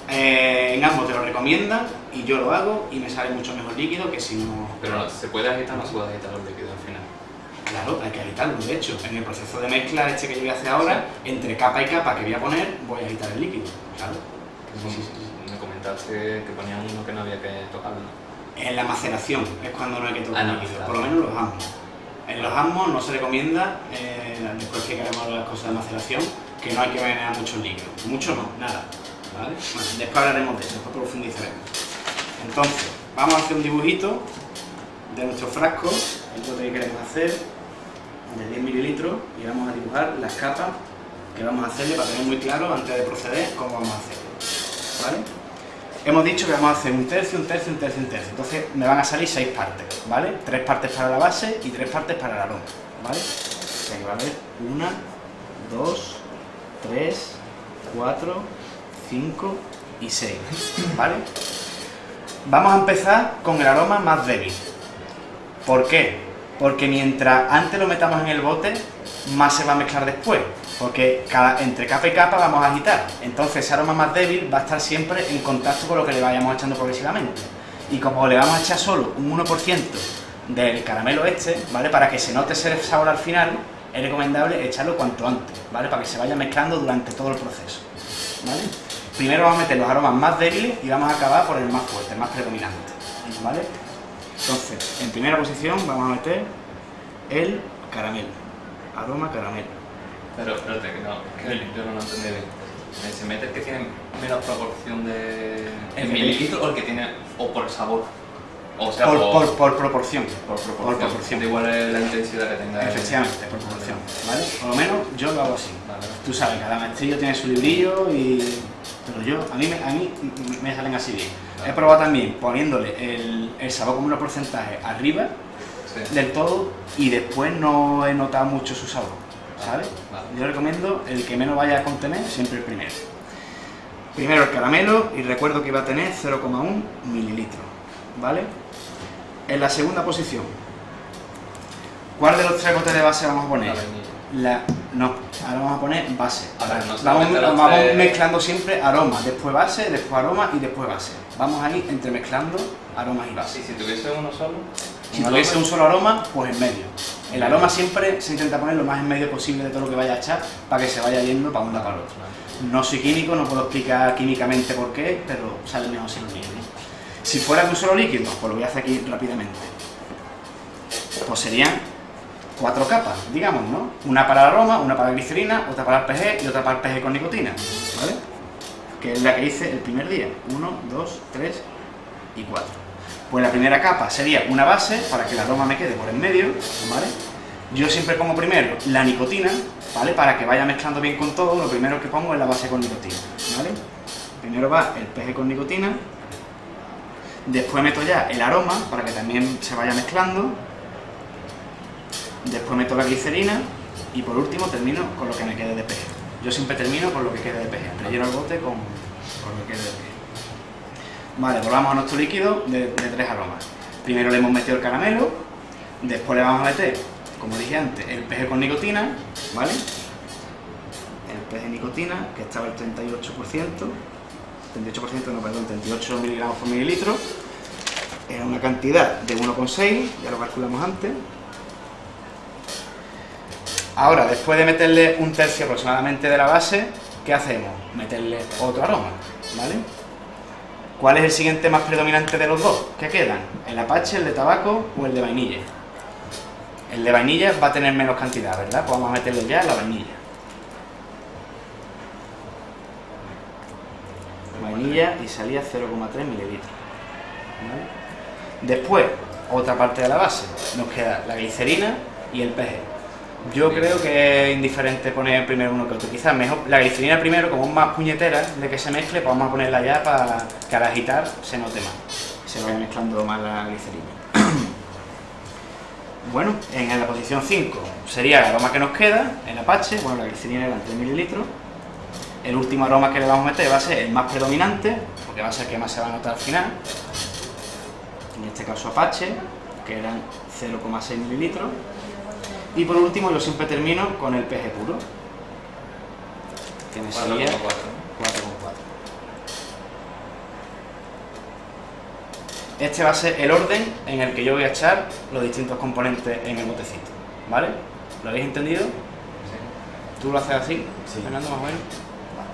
En ambos te lo recomiendan y yo lo hago y me sale mucho mejor líquido que si no... Pero no, ¿se puede agitar o no se puede agitar los líquidos al final? Claro, hay que agitarlo, de hecho, en el proceso de mezcla que yo voy a hacer ahora, entre capa y capa que voy a poner, voy a agitar el líquido, claro. Sí. Me comentaste que ponían uno que no había que tocarlo. En la maceración es cuando no hay que tocar no, líquido, claro. por lo menos los asmos. En los asmos no se recomienda, después que queremos las cosas de maceración, que no hay que venenar mucho el líquido. Mucho no, nada. ¿Vale? Bueno, después hablaremos de eso, después profundizaremos. Entonces, vamos a hacer un dibujito de nuestro frasco, el bote que queremos hacer, de 10 mililitros, y vamos a dibujar las capas que vamos a hacerle para tener muy claro, antes de proceder, cómo vamos a hacerlo. ¿Vale? Hemos dicho que vamos a hacer 1/3, 1/3, 1/3, 1/3. Entonces me van a salir 6 partes, ¿vale? 3 partes para la base y 3 partes para el aroma, ¿vale? O sea que va a haber 1, 2, 3, 4, 5 y 6, ¿vale? Vamos a empezar con el aroma más débil. ¿Por qué? Porque mientras antes lo metamos en el bote, más se va a mezclar después. Porque entre capa y capa vamos a agitar. Entonces ese aroma más débil va a estar siempre en contacto con lo que le vayamos echando progresivamente. Y como le vamos a echar solo un 1% del caramelo ¿vale? Para que se note ese sabor al final, es recomendable echarlo cuanto antes, ¿vale? Para que se vaya mezclando durante todo el proceso, ¿vale? Primero vamos a meter los aromas más débiles y vamos a acabar por el más fuerte, el más predominante, ¿vale? Entonces, en primera posición vamos a meter el caramelo, aroma caramelo. Pero espérate, que yo no lo entendí bien. ¿Se mete el que tiene menos proporción de mililitros o el que tiene, o por sabor? O sea, por proporción. Por proporción. Da igual la intensidad que tenga. Efectivamente, por proporción, ¿vale? Por lo menos yo lo hago así. Vale. Tú sabes, cada maestrillo tiene su librillo pero a mí me salen así bien. He probado también poniéndole el sabor como un porcentaje arriba del todo y después no he notado mucho su sabor, ¿sabes? Vale. Yo recomiendo el que menos vaya a contener, siempre el primero. Primero el caramelo y recuerdo que iba a tener 0,1 mililitros, ¿vale? En la segunda posición, ¿cuál de los 3 botes de base vamos a poner? No, ahora vamos a poner base. Vamos mezclando siempre aromas, después base, después aroma y después base. Vamos a ir entremezclando aromas y bases. ¿Y si tuviese uno solo? Si tuviese un solo aroma, pues en medio. El aroma siempre se intenta poner lo más en medio posible de todo lo que vaya a echar para que se vaya yendo para un lado para el otro. No soy químico, no puedo explicar químicamente por qué, pero sale mejor sin los líquidos. Si fuera de un solo líquido, pues lo voy a hacer aquí rápidamente. Pues serían 4 capas, digamos, ¿no? Una para el aroma, una para la glicerina, otra para el PG y otra para el PG con nicotina, ¿vale? Que es la que hice el primer día. 1, 2, 3 y 4. Pues la primera capa sería una base para que el aroma me quede por en medio, ¿vale? Yo siempre pongo primero la nicotina, ¿vale? Para que vaya mezclando bien con todo, lo primero que pongo es la base con nicotina, ¿vale? Primero va el PG con nicotina, después meto ya el aroma para que también se vaya mezclando, después meto la glicerina y por último termino con lo que me quede de PG. Yo siempre termino con lo que quede de PG, relleno el bote con lo que quede de PG. Vale, volvamos a nuestro líquido de 3 aromas. Primero le hemos metido el caramelo, después le vamos a meter, como dije antes, el PG con nicotina, ¿vale? El PG nicotina, que estaba el 38%, no, perdón, 38 miligramos por mililitro. Era una cantidad de 1,6, ya lo calculamos antes. Ahora, después de meterle 1/3 aproximadamente de la base, ¿qué hacemos? Meterle otro aroma, ¿vale? ¿Cuál es el siguiente más predominante de los dos? ¿Qué quedan? ¿El Apache, el de tabaco o el de vainilla? El de vainilla va a tener menos cantidad, ¿verdad? Pues vamos a meterle ya la vainilla. Vainilla y salía 0,3 mililitros, ¿vale? Después, otra parte de la base, nos queda la glicerina y el PG. Yo creo que es indiferente poner primero uno que otro. Quizás mejor la glicerina primero, como es más puñetera de que se mezcle, pues vamos a ponerla ya para que al agitar se note más, se vaya mezclando más la glicerina. Bueno, en la posición 5 sería el aroma que nos queda, el Apache, bueno, la glicerina eran 3 mililitros. El último aroma que le vamos a meter va a ser el más predominante, porque va a ser el que más se va a notar al final. En este caso Apache, que eran 0,6 mililitros. Y por último yo siempre termino con el PG puro, que me salía 4,4. Este va a ser el orden en el que yo voy a echar los distintos componentes en el botecito, ¿vale? ¿Lo habéis entendido? Sí. ¿Tú lo haces así, sí, Fernando, más o menos? Vale.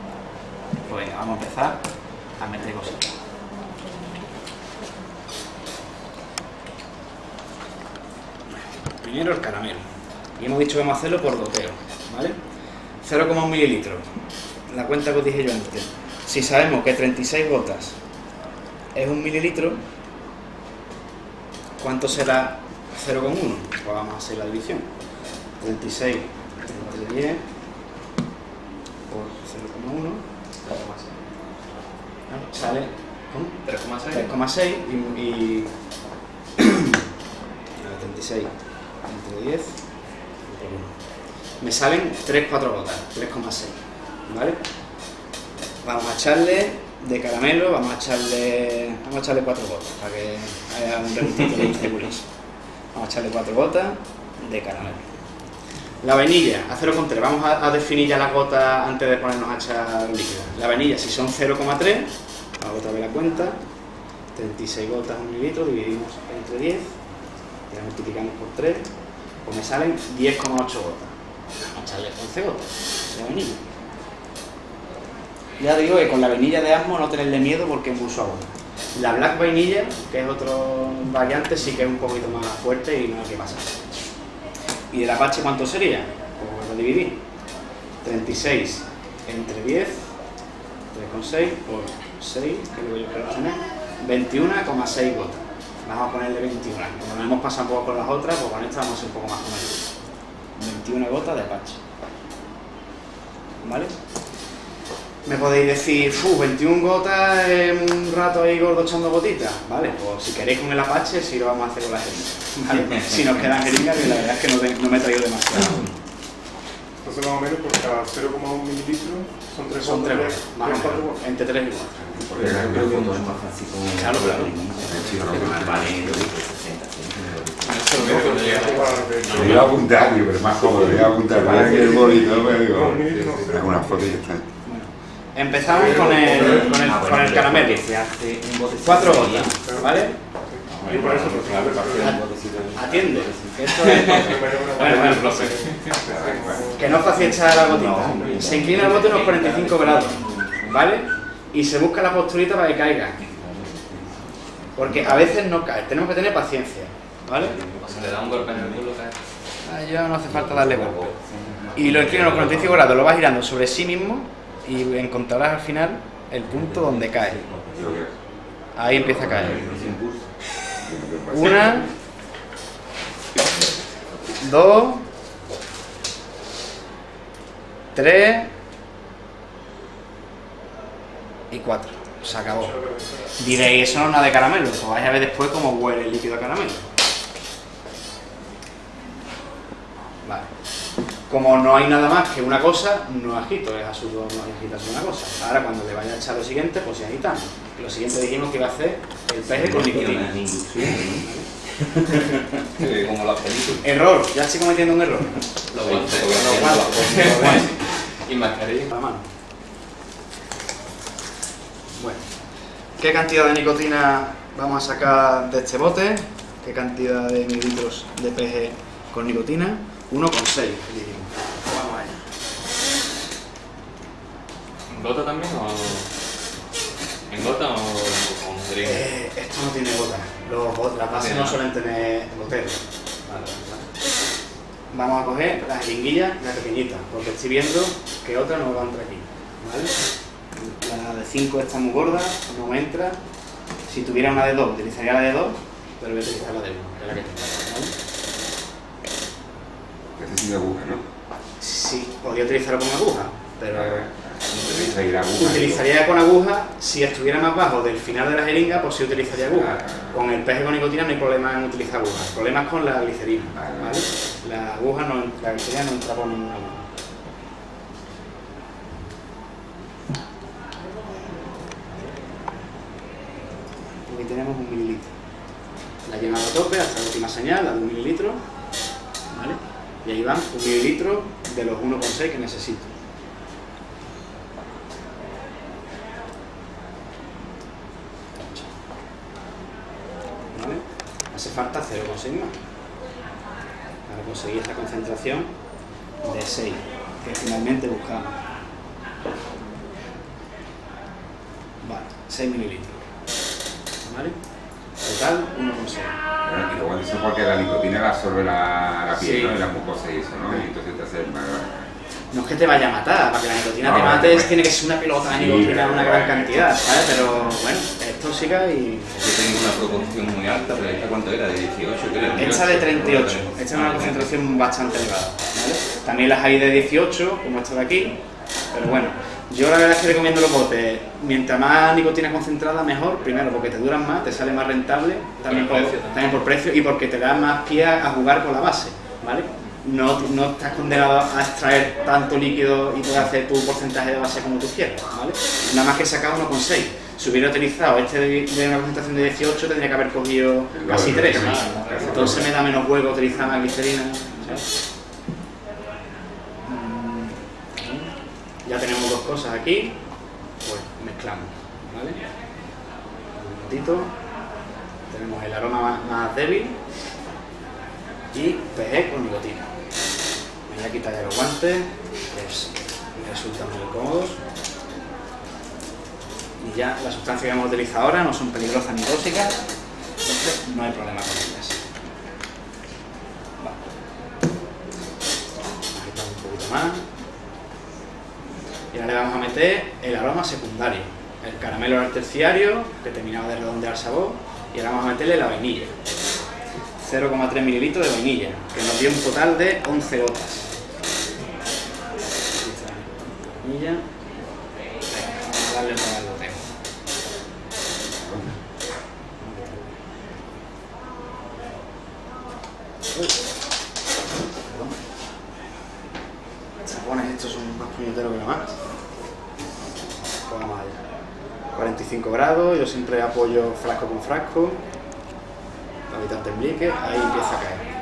Pues venga, vamos a empezar a meter cositas. Primero el caramelo. Y hemos dicho que vamos a hacerlo por goteo, ¿vale? 0,1 mililitros. La cuenta que os dije yo antes. Si sabemos que 36 gotas es 1 mililitro, ¿cuánto será 0,1? Pues vamos a hacer la división. 36 entre 10 por 0,1 sale 3,6 y 36 entre 10 por 1. Me salen 3-4 gotas, 3,6, ¿vale? Vamos a echarle de caramelo, vamos a echarle 4 gotas para que haya un regusto de cebulis. Vamos a echarle 4 gotas de caramelo. La vainilla, a 0,3. Vamos a definir ya las gotas antes de ponernos a echar líquido. La vainilla, si son 0,3, hago otra vez la cuenta. 36 gotas, 1 mililitro, dividimos entre 10, y la multiplicamos por 3, pues me salen 10,8 gotas. Vamos a echarle 11 gotas de vainilla. Ya digo que con la vainilla de Asmo no tenerle miedo porque emulso agua. La Black Vainilla, que es otro variante, sí que es un poquito más fuerte y no hay que pasar. ¿Y el Apache cuánto sería? Pues lo dividí. 36 entre 10, 3,6 por 6, que es lo que yo quiero tener, 21,6 gotas. Vamos a ponerle 21. Como nos hemos pasado un poco con las otras, pues con esta vamos a ser un poco más comedidos. 21 gotas de Apache. ¿Vale? Me podéis decir, 21 gotas en un rato ahí gordo echando gotitas. Vale, pues si queréis con el Apache, sí lo vamos a hacer con la jeringa. ¿Vale? Si nos quedan jeringas, que la verdad es que no me he traído demasiado. Entonces, más o menos, por cada 0,1 mililitros son 3 Son 3 gotas, más o menos, entre 3 y 4. Porque es más fácil con claro, claro. Lo iba a apuntar, pero es más cómodo, lo iba a apuntar para que el bonito, me digo, hago una foto y ya está. Empezamos con el caramelo. 4 gotas, ¿vale? Y por eso, Atiende. Que esto es... Bueno, que no es fácil echar la gotita. Se inclina el bote unos 45 grados, ¿vale? Y se busca la posturita para que caiga. Porque a veces no cae, tenemos que tener paciencia, ¿vale? O si le da un golpe en el culo, cae. Ya no hace falta darle golpe. Y lo inclina a unos 45 grados, lo va girando sobre sí mismo y encontrarás al final el punto donde cae. Ahí empieza a caer. 1, 2, 3 y 4. Se acabó. Diréis, eso no es nada de caramelo. Pues vais a ver después cómo huele el líquido a caramelo. Vale. Como no hay nada más que una cosa, no agito, es absurdo no agitas una cosa. Ahora cuando le vaya a echar lo siguiente, pues sí agitamos. Lo siguiente dijimos que iba a hacer el peje con nicotina. Como las películas. Error, ya estoy cometiendo un error. Los guantes. Los guantes. Y mascarilla. La mano. Bueno, ¿qué cantidad de nicotina vamos a sacar de este bote? ¿Qué cantidad de mililitros de PG con nicotina? 1,6. Vamos allá. ¿En gota también o...? ¿En gota o con jeringa? Esto no tiene gota. Las bases no suelen tener gotero. Vale. Vamos a coger la jeringuilla, la pequeñita, porque estoy viendo que otra no va a entrar aquí. ¿Vale? La de 5 está muy gorda, no me entra. Si tuviera una de 2, utilizaría la de 2, pero voy a utilizar la de 1, que es la que tengo. ¿Vale? Este sin aguja, ¿no? Sí, podría utilizarlo con aguja, pero Utiliza ahí la aguja. utilizaría con aguja si estuviera más bajo del final de la jeringa, pues sí utilizaría aguja. Con el PG con nicotina no hay problema en utilizar aguja, el problema es con la glicerina. ¿Vale? La aguja no, la glicerina no entra por ninguna aguja. Aquí tenemos 1 mililitro. La he llenado a tope hasta la última señal, la de 1 mililitro. ¿Vale? Y ahí van 1 mililitro de los 1,6 que necesito. ¿Vale? Hace falta 0,6 más para conseguir esta concentración de 6 que finalmente buscamos. Vale, 6 mililitros. ¿Vale? Total 1,6. Bueno, y luego eso porque la nicotina la absorbe la piel, Sí. ¿no? Y la mucosa y eso, ¿no? Y entonces te hace mal. No es que te vaya a matar, para que la nicotina No, te mate bueno. tiene que ser una pelota de Sí, nicotina, una gran bueno. cantidad, ¿sabes? Pero bueno, esto siga y... Yo tengo una proporción muy alta, pero ¿esta cuánto era? ¿De 18? Creo. Esta de 38, esta es una concentración bastante elevada, ¿vale? También las hay de 18, como esta de aquí, pero bueno, yo la verdad es que recomiendo los botes, mientras más nicotina concentrada mejor, primero porque te duran más, te sale más rentable, también por precio y porque te da más pie a jugar con la base, ¿vale? No estás condenado a extraer tanto líquido y puedes hacer tu porcentaje de base como tú quieras, ¿vale? Nada más que sacar 1,6. Si hubiera utilizado este de una concentración de 18, tendría que haber cogido casi 3. Entonces me da menos juego utilizar la glicerina, ¿sabes? Ya tenemos dos cosas aquí, pues mezclamos, ¿vale? Un momentito. Tenemos el aroma más débil y PG con nicotina. Me voy a quitar ya los guantes, pues me resultan muy cómodos. Y ya las sustancias que hemos utilizado ahora no son peligrosas ni tóxicas, entonces no hay problema con ellas. Vale. Agitamos un poquito más. Y ahora le vamos a meter el aroma secundario, el caramelo al terciario, que terminaba de redondear el sabor, y ahora vamos a meterle la vainilla. 0,3 mililitros de vainilla, que nos dio un total de 11 gotas. Vainilla. Venga, vamos a darle para el goteo. Perdón. Los chapones estos son más puñeteros que la más. Pues vamos allá. 45 grados, yo siempre apoyo frasco con frasco. Para evitar temblique, ahí empieza a caer.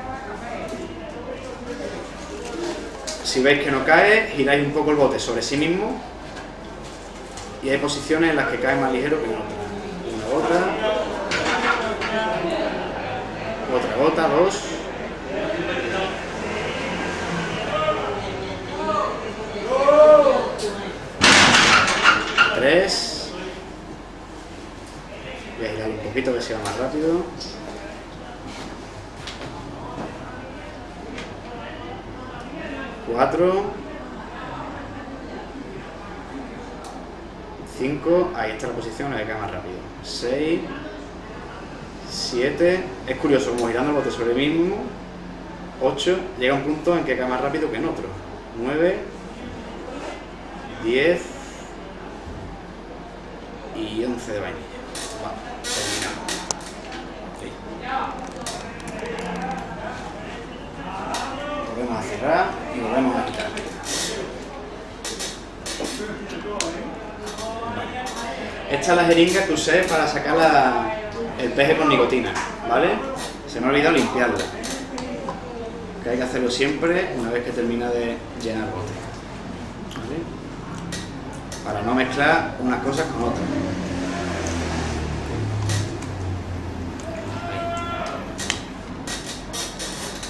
Si veis que no cae, giráis un poco el bote sobre sí mismo y hay posiciones en las que cae más ligero que en otras. Una gota, otra gota, dos. Tres. Voy a girar un poquito que sea más rápido. 4, 5, ahí está la posición, la que cae más rápido. 6, 7, es curioso, como girando el bote sobre el mismo. 8, llega un punto en que cae más rápido que en otro. 9, 10 y 11 de vainilla. Vale, terminamos. Sí. Volvemos a cerrar. y volvemos a quitar. Esta es la jeringa que usé para sacar el PG con nicotina, ¿vale? Se me ha olvidado limpiarla. Que hay que hacerlo siempre una vez que termina de llenar el bote, ¿vale? Para no mezclar unas cosas con otras.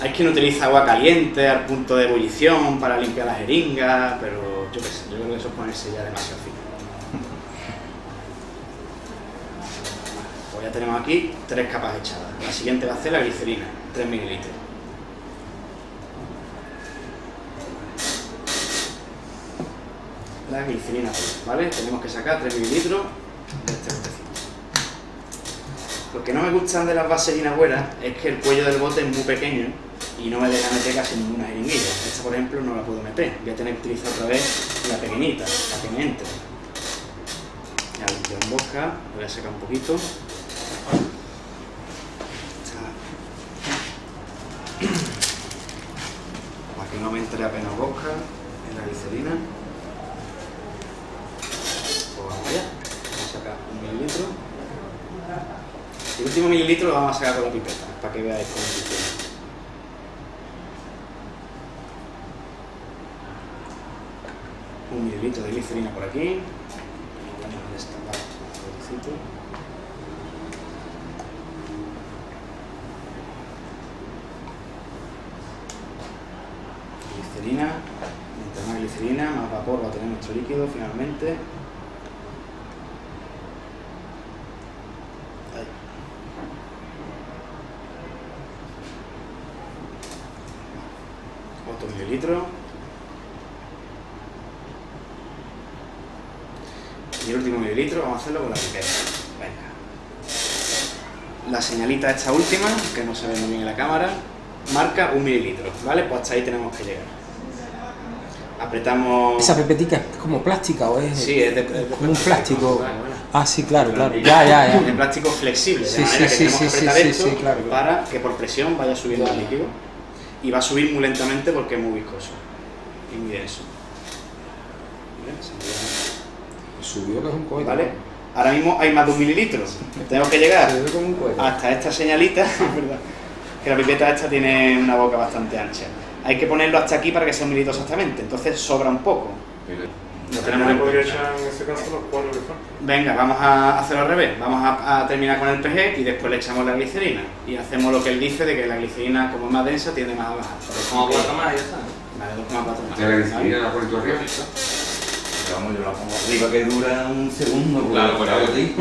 Hay quien utiliza agua caliente al punto de ebullición para limpiar la jeringa, pero yo qué sé, yo creo que eso es ponerse ya demasiado fino. Pues ya tenemos aquí 3 capas echadas. La siguiente va a ser la glicerina, 3 mililitros. La glicerina, ¿vale? Tenemos que sacar 3 mililitros de este botecito. Lo que no me gustan de las vaselinas buenas es que el cuello del bote es muy pequeño y no me deja meter casi ninguna jeringuilla. Esta, por ejemplo, no la puedo meter. Voy a tener que utilizar otra vez la pequeñita, la que me entre. Ya limpio en boca, voy a sacar un poquito. Para que no me entre apenas boca en la glicerina. Pues vamos allá. Vamos a sacar 1 mililitro. El último mililitro lo vamos a sacar con la pipeta, para que veáis cómo funciona. Un mililitro de glicerina por aquí. Vamos a destapar el botecito. Glicerina. Mientras más glicerina, más vapor va a tener nuestro líquido finalmente. Ahí. Otro mililitro. Y el último mililitro vamos a hacerlo con la pipeta. Venga. La señalita esta última, que no se ve muy bien en la cámara, marca 1 mililitro, ¿vale? Pues hasta ahí tenemos que llegar. Apretamos... ¿Esa pipetica es como plástica o es...? Sí, es de como un plástico. Bueno. Ah, sí, claro. Ya. De plástico flexible, de Sí, manera que tenemos que apretar esto claro. para que por presión vaya subiendo el líquido. Y va a subir muy lentamente porque es muy viscoso y muy denso. Subió que es un cohete. ¿Vale? Ahora mismo hay más de 1 mililitro. Tenemos que llegar Subió como un cohete. hasta esta señalita, ¿verdad? Que la pipeta esta tiene una boca bastante ancha. Hay que ponerlo hasta aquí para que sea 1 mililitro exactamente, entonces sobra un poco. Lo tenemos en podría cuenta. echar en ese caso los 4 que faltan. Venga, vamos a hacerlo al revés. Vamos a terminar con el PG y después le echamos la glicerina. Y hacemos lo que él dice de que la glicerina, como es más densa, tiende más a bajar. Como 4 más y ya está. Vale, 2,4 más. ¿Ya la glicerina la pones tú arriba? Vamos, yo la pongo arriba que dura un segundo. porque Claro, la pues, pongo ahí.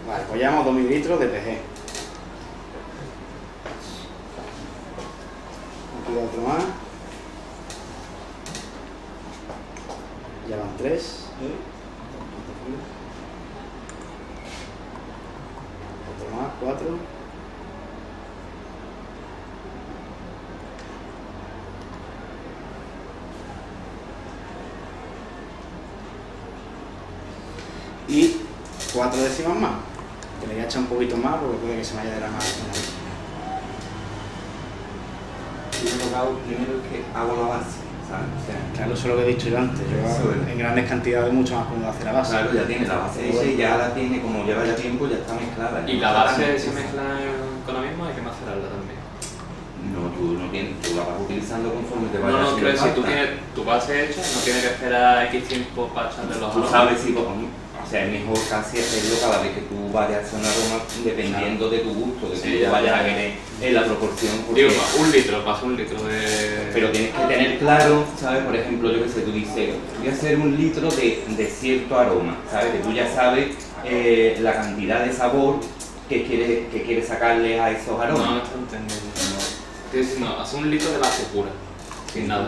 Vale, pues llevamos 2 mililitros de PG. Aquí otro más. Ya van 3. Otro más, 4. Y 4 décimas más. Que le voy a echar un poquito más porque puede que se me haya derramado. Yo he tocado primero que hago la base, ¿sabes? O sea, Claro, eso es lo que he dicho yo antes. Yo Eso es. en grandes cantidades mucho más cómodo hacer la base. claro, ya tiene la base hecha y ya la tiene, como lleva ya tiempo, ya está mezclada. Y la base se mezcla con lo mismo, hay que macerarla también. No, tú no tienes, tú la vas utilizando conforme te vayas No, haciendo quiero decir, tú falta. tienes tu base hecha, no tienes que esperar X tiempo para echarle los Tú aromas. sabes si, o sea, es mejor casi hacerlo cada vez que tú vayas a hacer un aroma dependiendo de tu gusto, de Sí, que ya, tú vayas ya. a querer en la proporción. Porque, Digo, 1 litro, pasa 1 litro de... pero tienes que tener claro, ¿sabes? Por ejemplo, yo que sé, tú dices, voy a hacer 1 litro de cierto aroma, ¿sabes? Que tú ya sabes la cantidad de sabor que quieres sacarle a esos No, aromas. no está entendiendo. Estoy diciendo, hace 1 litro de base pura, sin nada.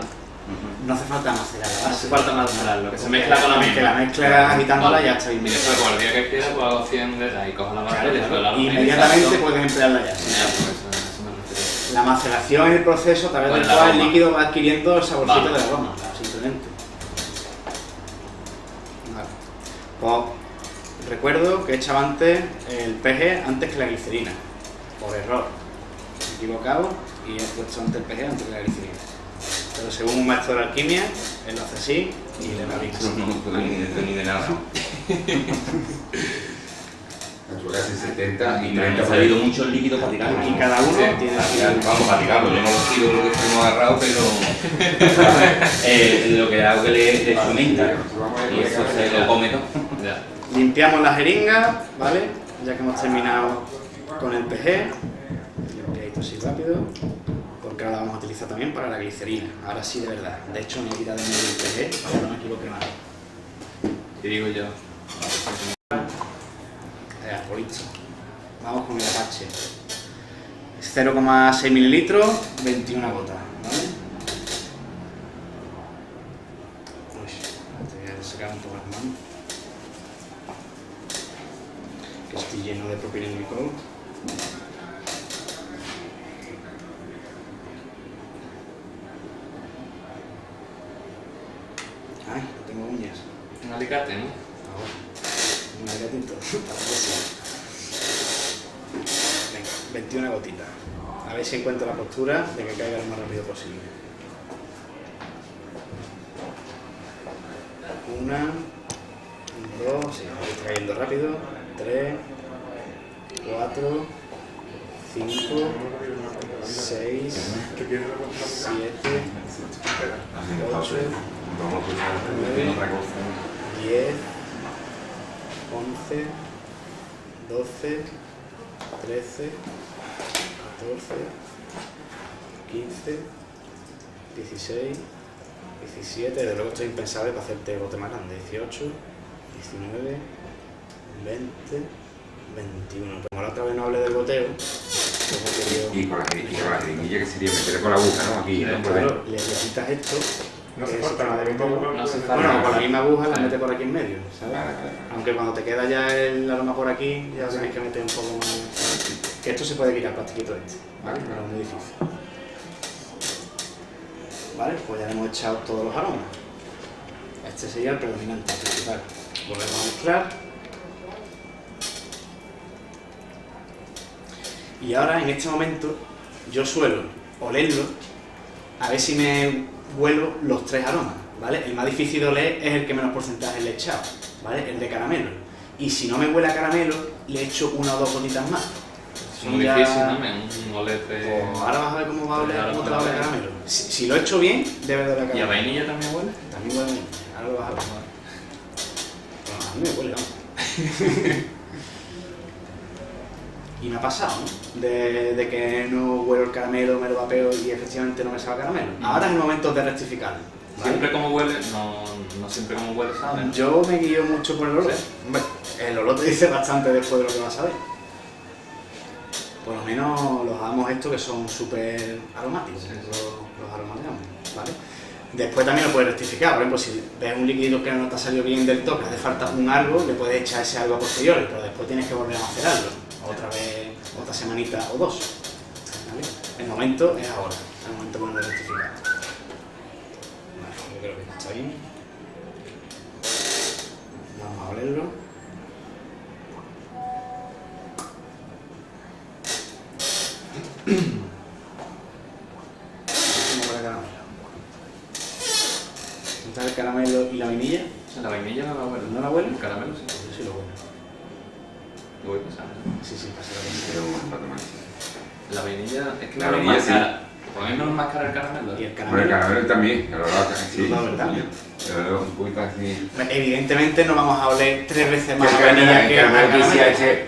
No hace falta macerar la No base. hace falta macerarlo, que se mezcla con la misma. Que la mezcla agitándola ya está Y bien. después, por el día que quiera, pues hago 100 de esas y cojo la base Claro, y le suelo claro. la Inmediatamente puedes emplearla ya. Ya, pues eso me refiero. La maceración es el proceso a través Con del el cual el aroma. líquido va adquiriendo el saborcito Vale. del aroma, simplemente. Vale. Pues recuerdo que he echado antes el PG antes que la glicerina, por error. equivocado y he puesto antes el PG antes que la glicerina. Pero según un maestro de la alquimia, él lo hace así y le va bien así. No ni de nada. Casi 70 y Me 30 han salido muchos líquidos para tirar. Y cada uno tiene Vamos, para tirarlo. Yo no los tiro porque estoy muy agarrado, pero lo que hago es que le fomenta y eso se lo come todo. Ya. Limpiamos la jeringa, ¿vale? Ya que hemos terminado con el PG. Limpiadito así rápido. Porque ahora la vamos a utilizar también para la glicerina. Ahora sí, de verdad. De hecho, me he quitado de medio el PG para que no me equivoque nada. Y digo yo. Pues listo. Vamos con el Apache. 0,6 mililitros, 21 gotas, ¿vale? Uy, te voy a sacar un poco las manos. Que estoy lleno de propilenglicol. Ay, no tengo uñas. Un alicate, ¿no? Ahora. Un alicatito. Venga, 21 gotitas. A ver si encuentro la postura de que caiga lo más rápido posible. Una, dos, sí, está cayendo rápido. 3, 4, 5, 6, 7, 8, 9, 10, 11, 12, 13, 14, 15, 16, 17, desde luego esto es impensable para hacerte bote más grande, 18, 19, 20, 21. Como la otra vez no hablé del goteo, pues he querido... Y con la jeringuilla que sería meter con la aguja, ¿no? Aquí, ¿no? Claro, le quitas esto. No hace que es falta el tema nada de de goteo. todo. No hace falta. Bueno, con la misma aguja la metes por aquí en medio, ¿sabes? Vale. Aunque cuando te queda ya el aroma por aquí, ya tienes que meter un poco más... Que esto se puede quitar, plastiquito este, ¿vale? No es muy difícil. Vale, pues ya hemos echado todos los aromas. Este sería el predominante, el principal. Volvemos a mezclar. Y ahora, en este momento, yo suelo olerlo, a ver si me huelo los tres aromas, ¿vale? El más difícil de oler es el que menos porcentaje le he echado, ¿vale? El de caramelo. Y si no me huele a caramelo, le echo una o dos gotitas más. Es muy difícil, ¿no? Un oler de... Pues ahora vas a ver cómo va a oler, cómo te va a oler a caramelo. Si lo he hecho bien, debe de oler a ¿Y a caramelo. vainilla también huele? También huele bien. Ahora lo vas a ver. Bueno, a mí me huele, vamos. Y me ha pasado, ¿no? De que no huelo el caramelo, me lo vapeo y efectivamente no me sabe caramelo. Ahora es el momento de rectificar. ¿vale? Siempre como huele, no siempre como huele, ¿sabes? Yo me guío mucho por el olor. ¿Sí? Hombre, el olor te dice bastante después de lo que vas a ver. Por lo menos los amos estos que son súper aromáticos, Sí. los aromas de amo, ¿vale? Después también lo puedes rectificar, por ejemplo, si ves un líquido que no te ha salido bien del todo, que hace falta un algo, le puedes echar ese algo a posteriori, pero después tienes que volver a macerarlo, otra vez, otra semanita o dos. ¿Vale? El momento es ahora, el momento bueno de rectificar. Vale, yo creo que está bien. Vamos a olerlo. ¿Cómo huele a caramelo? ¿Está el caramelo y la vainilla? La vainilla no la huele. ¿No la huele? El caramelo sí. Yo sí lo huelo. Lo voy pasando. Sí, sí, pasa la Pero vainilla. un rato más. La vainilla es que La no es vainilla más sí. cara. Por mí no es más cara el caramelo. Y el Bueno, el caramelo. caramelo también, el olor sí. La verdad. El olor un poquito así. Evidentemente no vamos a oler 3 veces Que más el la vainilla caramelo, que el caramelo que decía caramelo. ese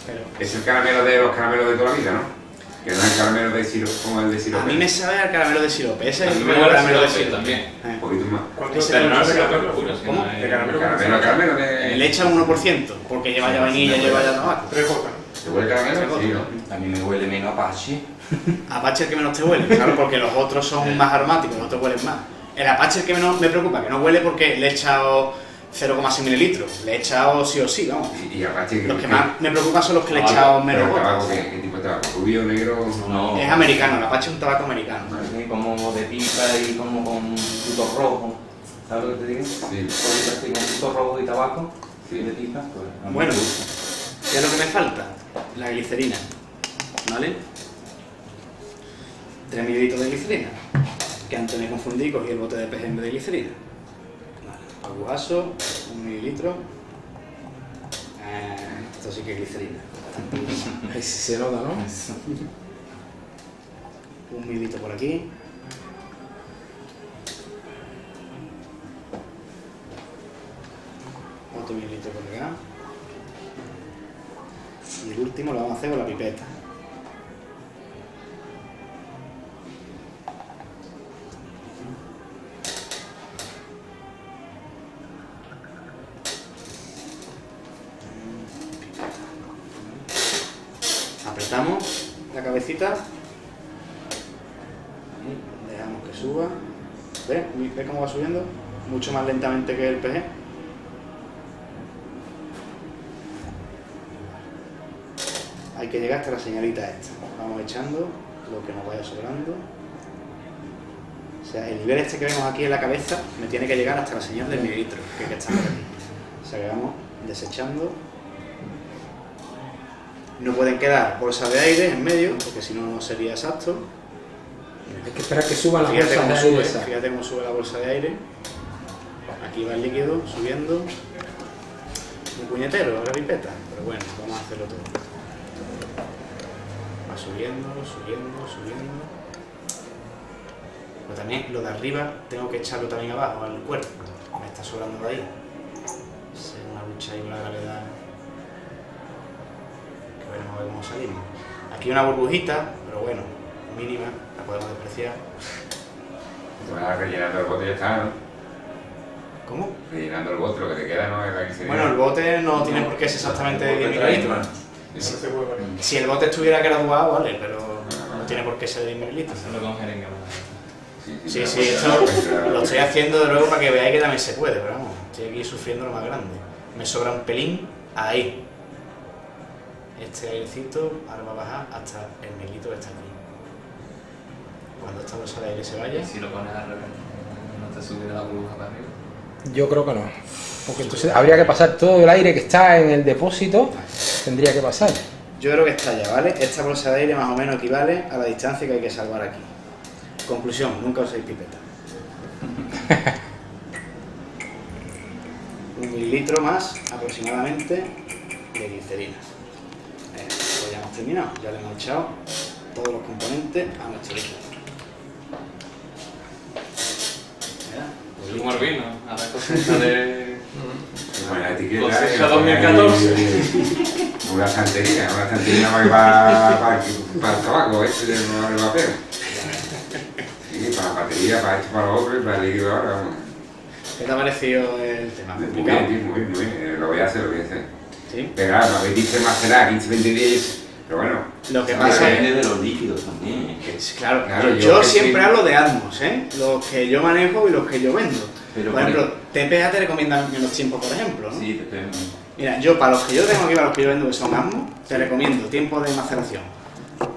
Pero es el caramelo de los caramelos de toda la vida, ¿no? Que no es el caramelo de sirope como el de a sirope. mí me sabe al caramelo de sirope. Ese A es mí el me primer huele a caramelo de sirope sirope. también. Un poquito más. ¿Cuánto Ese Pero no es de de caramelo? caramelo puro, ¿Cómo? De caramelo. Caramelo de... Le echa un 1%, porque lleva ya vainilla, sí, lleva sí. ya tabaco. 3 gotas. ¿Te huele caramelo? Sí, ¿no? A mí me huele menos Apache. Apache el que menos te huele, claro, porque los otros son más aromáticos, los otros huelen más. El Apache el que menos me preocupa, que no huele porque le he echado 0,6 mililitros, le he echado sí o sí, vamos. Y aparte Los que más me preocupan son los que le he echado menos ¿Pero gotas. tabaco qué? ¿Qué tipo de tabaco? ¿Rubio, negro? No. Es americano, el Apache es un tabaco americano. Como de pipa y como con frutos rojos. ¿Sabes lo que te digo? Sí. Ahorita estoy con frutos rojos y tabaco. Sí. De pipa. Pues, a mí Bueno. me gusta. ¿Qué es lo que me falta? La glicerina, ¿vale? 3 mililitros de glicerina, que antes me confundí y cogí el bote de PG en vez de glicerina. Vale, aguaso, 1 mililitro. Esto sí que es glicerina. Ahí sí se nota, ¿no? 1 mililitro por aquí. Otro mililitro por acá. Y el último lo vamos a hacer con la pipeta. Apretamos la cabecita. Dejamos que suba. ¿Ves? ¿Ves cómo va subiendo? Mucho más lentamente que el PG. Hay que llegar hasta la señalita esta. Vamos echando lo que nos vaya sobrando. O sea, el nivel este que vemos aquí en la cabeza me tiene que llegar hasta la señal del mililitro, que está por aquí. O sea que vamos desechando. No pueden quedar bolsas de aire en medio, porque si no, no sería exacto. Hay que esperar que suban las Fíjate bolsas cómo de sube, aire esa. fíjate cómo sube la bolsa de aire. Aquí va el líquido subiendo. Muy puñetero, la pipeta, pero bueno, vamos a hacerlo todo. Va subiendo, subiendo, subiendo. Pero también lo de arriba tengo que echarlo también abajo, al cuerpo. Me está sobrando de ahí. Es una lucha ahí con la gravedad. Que veremos a ver cómo salimos. Aquí una burbujita, pero bueno, mínima, la podemos despreciar. Te vas rellenando el bote y ya está, ¿no? ¿Cómo? Rellenando el bote, lo que te queda no es la glicerina. Bueno, el bote no tiene por qué ser exactamente 10 mililitros. No se puede variar. Si el bote estuviera graduado, vale, pero no tiene por qué ser 10 mililitros. Hacerlo con jeringa. Sí, esto lo estoy haciendo de nuevo para que veáis que también se puede, pero vamos, estoy aquí sufriendo lo más grande. Me sobra un pelín ahí. Este airecito ahora va a bajar hasta el mililitro que está aquí. Cuando esta bolsa de aire se vaya, Y si lo pones al revés, no te subirá la burbuja para arriba. Yo creo que no. Porque entonces habría que pasar todo el aire que está en el depósito, tendría que pasar. yo creo que está ya, ¿vale? Esta bolsa de aire más o menos equivale a la distancia que hay que salvar aquí. Conclusión, nunca uséis pipeta. 1 mililitro más aproximadamente de glicerina. Pues ya hemos terminado, ya le hemos echado todos los componentes a nuestro líquido. Es como el vino, a la cosecha de... Bueno, la etiqueta Cosecha es 2014. una estantería para el tabaco, este de no vale papel. Sí, para la batería, para esto, para lo otro y para el líquido ahora, vamos. ¿Qué te ha parecido el tema? Muy ¿Complicado? bien, muy bien, muy bien. Lo voy a hacer, lo voy a hacer. ¿Sí? Pero claro, me habéis dicho macerar 15, 20 días, pero bueno. Lo que Pasa pasa es depende de los líquidos también. Claro, Claro, yo yo siempre sí. hablo de Atmos, ¿eh? Los que yo manejo y los que yo vendo. Pero por ejemplo, TPA te recomiendan menos tiempo, por ejemplo, ¿no? Sí, depende. Mira, yo para los que yo tengo aquí, para los que yo vendo que son Atmos, te recomiendo tiempo de maceración.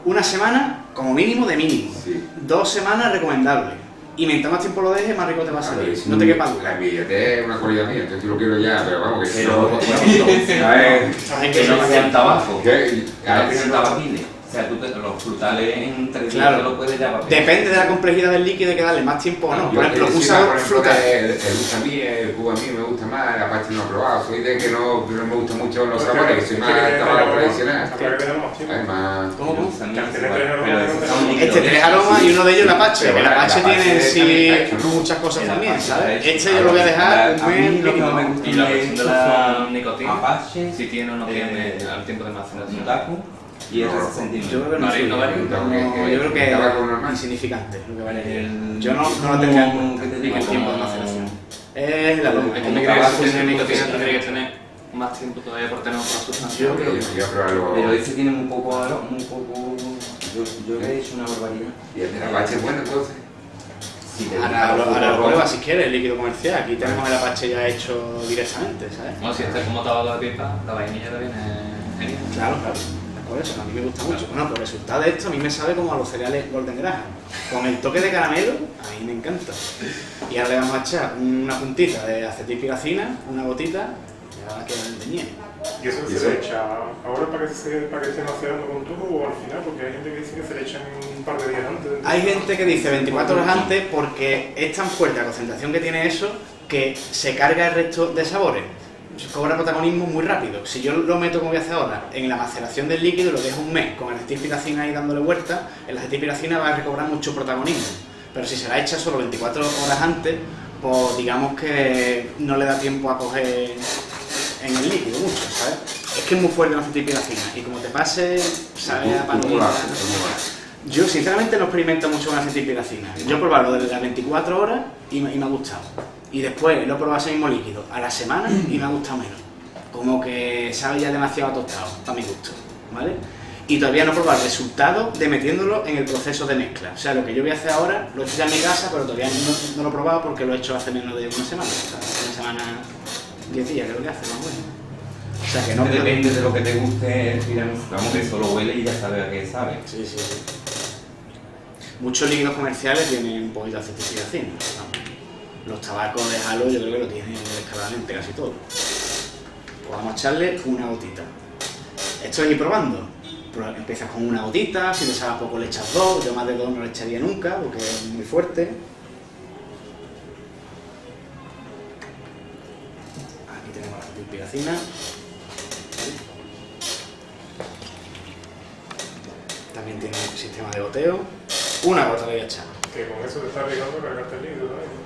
1 semana como mínimo de mínimo. Sí. 2 semanas recomendable. Y mientras más tiempo lo dejes, más rico te va a salir. Es No te quepa duda. La inmediatez es una cualidad mía, entonces yo lo quiero ya, pero vamos, que si Pero, no... Hay que no sean tabaco. Que No sean tabaquiles. O sea, tú los frutales en 3 días Claro. te los puedes ya papel. Depende de la complejidad del líquido, hay que darle más tiempo o no. Por ejemplo, usa fruta. El gusta a mí, el cubo a mí me gusta más, la parte no he probado. Soy de que no me gustan mucho los sabores, que soy más tabaco tradicional. Ahora que tenemos, sí. Además... ¿Cómo? Me gustan Que mucho, tiene vale. tres Pero aromas, esos son líquidos. Este 3 aromas y uno de ellos el Apache. Pero El bueno, Apache el Apache tiene también sí está hecho, ¿no? muchas cosas El también, Apache ¿sabes? está hecho. Este yo lo voy a dejar A un mí mes lo que no me mínimo. gusta Y la es versión de estos la son nicotina, Apache, si tiene o no tiene al tiempo de maceración. Taco y el No, 60. Yo creo que no, Varía, no varía. No, yo creo que Tabaco normal. es insignificante lo que varía. El- Yo no lo tendría en ¿cómo cuenta, que te digo? el tiempo de Como- maceración. Es el aroma. Es Como que tabaco si tiene sin nicotina nicotina. tendría que tener más tiempo todavía por tener otra sustancia. Yo creo que Voy a probarlo. Pero ese tiene un poco aroma, un poco... Yo le he hecho una barbaridad. ¿Y el Apache es bueno entonces? Si te Ahora gusta lo poco, pruebas si quieres, el líquido comercial. Aquí tenemos el Apache ya hecho directamente, ¿sabes? Bueno, si este es como tabaco de pipa, la vainilla te viene genial. Claro, claro. Es por eso, a mí me gusta mucho. Bueno, por resultado de esto, a mí me sabe como a los cereales Golden Graham. Con el toque de caramelo, a mí me encanta. Y ahora le vamos a echar una puntita de acetilpiracina, una gotita, y ahora queda el de miel. ¿Y eso se le echa ahora para que esté macerando con tubo o al final? Porque hay gente que dice que se le echan un par de días antes. Hay gente que dice 24 horas antes porque es tan fuerte la concentración que tiene eso que se carga el resto de sabores. Cobra protagonismo muy rápido. Si yo lo meto, como voy a hacer ahora, en la maceración del líquido, lo dejo un mes con el acetilpiracina ahí dándole vuelta, el acetilpiracina va a recobrar mucho protagonismo. Pero si se la echa solo 24 horas antes, pues digamos que no le da tiempo a coger en el líquido mucho, ¿sabes? Es que es muy fuerte la acetilpiracina y como te pase, sabe a palomita. Yo sinceramente no experimento mucho con acetilpiracina. Yo he probado desde las 24 horas y me ha gustado. Y después lo he probado ese mismo líquido a la semana y me ha gustado menos. Como que sabe ya demasiado tostado, para mi gusto, ¿vale? Y todavía no he probado el resultado de metiéndolo en el proceso de mezcla. O sea, lo que yo voy a hacer ahora, lo he hecho ya en mi casa, pero todavía no lo he probado porque lo he hecho hace menos de una semana. O sea, hace una semana, 10 días creo que hace, más o menos. O sea, que no... Depende de lo que te guste el tiramisú. Vamos, que solo huele y ya sabes a qué sabe. Sí, sí, sí. Muchos líquidos comerciales tienen un poquito de acetilpiracina. Los tabacos de Halo yo creo que lo tienen descaradamente casi todo. Pues vamos a echarle una gotita. Esto es ir probando. Empiezas con una gotita, si te sabe poco le echas dos, yo más de dos no le echaría nunca porque es muy fuerte. Aquí tenemos la acetilpiracina. También tiene un sistema de goteo. Una gota le voy a echar. Que con eso te está arriesgando a cargarte el líquido, ¿no?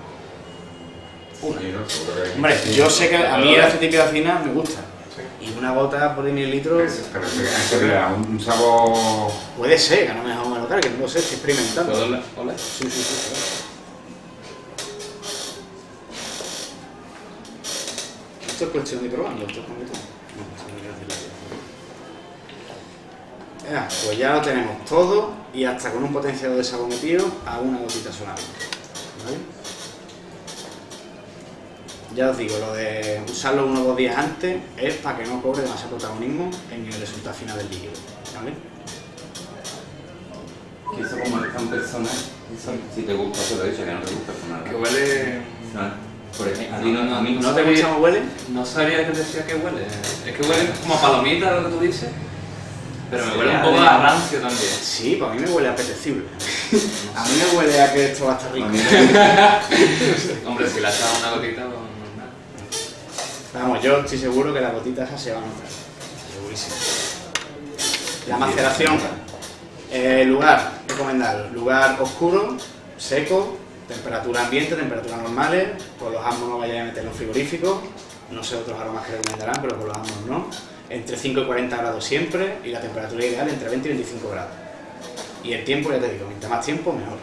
Una. Sí, ¿no? Seguro que hay- Hombre, yo sé que a mí la acetilpiracina me gusta. Sí. Y una gota por mililitro Pero eso le da un sabor... puede ser, que no me deja mal notar, que no lo sé, estoy experimentando. ¿Puedo oler? Sí, sí, sí. Esto es cuestión de ir probando, esto es como todo. Ya, pues ya lo tenemos todo y hasta con un potenciador de sabor metido a una gotita solamente. ¿Vale? Ya os digo, lo de usarlo 1 o 2 días antes es para que no cobre demasiado protagonismo en el resultado final del líquido. ¿Vale? Que eso como están personas, eso, si te gusta, te lo he dicho, que no te gusta, pues nada. Que huele... Por ejemplo, a mí ¿No te gusta cómo huele? No sabía que decía que huele. Es que huele como a palomita lo que tú dices. Pero me Sí, huele un a poco ver. a rancio también. Sí, para mí me huele apetecible. A mí me huele a que esto va a estar rico. Hombre, si le echas una gotita, pues no nada. Vamos, yo estoy seguro que la gotita esa se va a notar. Segurísimo. La maceración. Lugar recomendado. Lugar oscuro, seco, temperatura ambiente, temperatura normales. Con los árboles no vayáis a meter en los frigoríficos. No sé otros aromas que recomendarán, pero con los árboles no. Entre 5 y 40 grados siempre y la temperatura ideal entre 20 y 25 grados. Y el tiempo, ya te digo, mientras más tiempo, mejor.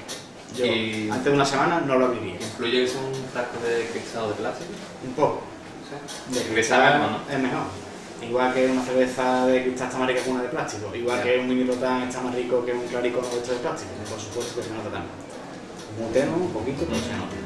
Yo, Y- antes de una semana, no lo abriría. ¿Influye que sea un frasco de cristal de plástico? Un poco. Sí. De Que cristal sabe mejor, ¿no? es mejor. Igual que una cerveza de cristal está más rica que una de plástico. Igual Ya. que un mini rotán está más rico que un claricono de esto de plástico. Por supuesto que se nota tanto. Muy tenue, un poquito, pero se nota.